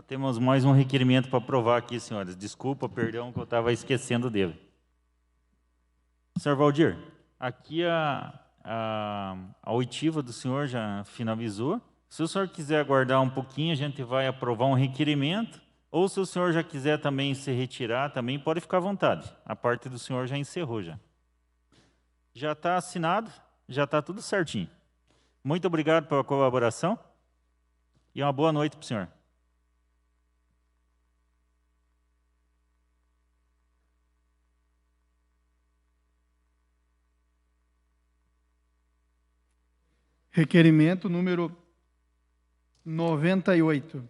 Temos mais um requerimento para aprovar aqui, senhores. Desculpa, perdão, que eu estava esquecendo dele. Senhor Valdir, aqui a oitiva do senhor já finalizou. Se o senhor quiser aguardar um pouquinho, a gente vai aprovar um requerimento. Ou se o senhor já quiser também se retirar, também pode ficar à vontade. A parte do senhor já encerrou já. Já está assinado, já está tudo certinho. Muito obrigado pela colaboração e uma boa noite para o senhor. Requerimento número 98,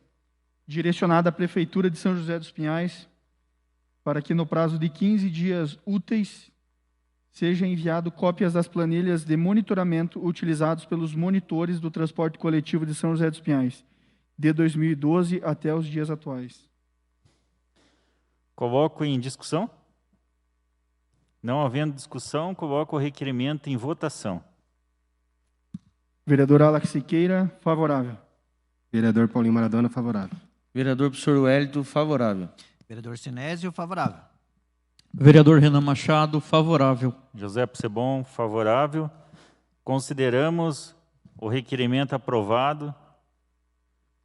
direcionado à Prefeitura de São José dos Pinhais, para que no prazo de 15 dias úteis seja enviado cópias das planilhas de monitoramento utilizados pelos monitores do transporte coletivo de São José dos Pinhais, de 2012 até os dias atuais. Coloco em discussão. Não havendo discussão, coloco o requerimento em votação. Vereador Alex Siqueira, favorável. Vereador Paulinho Maradona, favorável. Vereador professor Wellington, favorável. Vereador Sinésio, favorável. Vereador Renan Machado, favorável. José Possebon, favorável. Consideramos o requerimento aprovado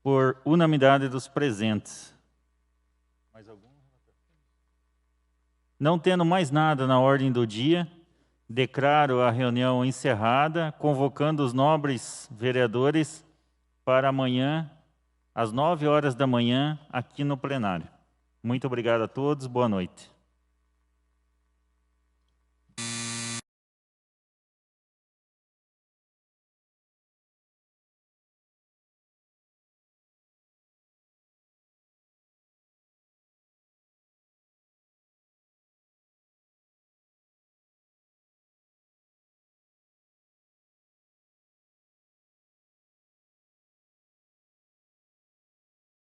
por unanimidade dos presentes. Mais algum? Não tendo mais nada na ordem do dia, declaro a reunião encerrada, convocando os nobres vereadores para amanhã, às 9 horas da manhã, aqui no plenário. Muito obrigado a todos, boa noite.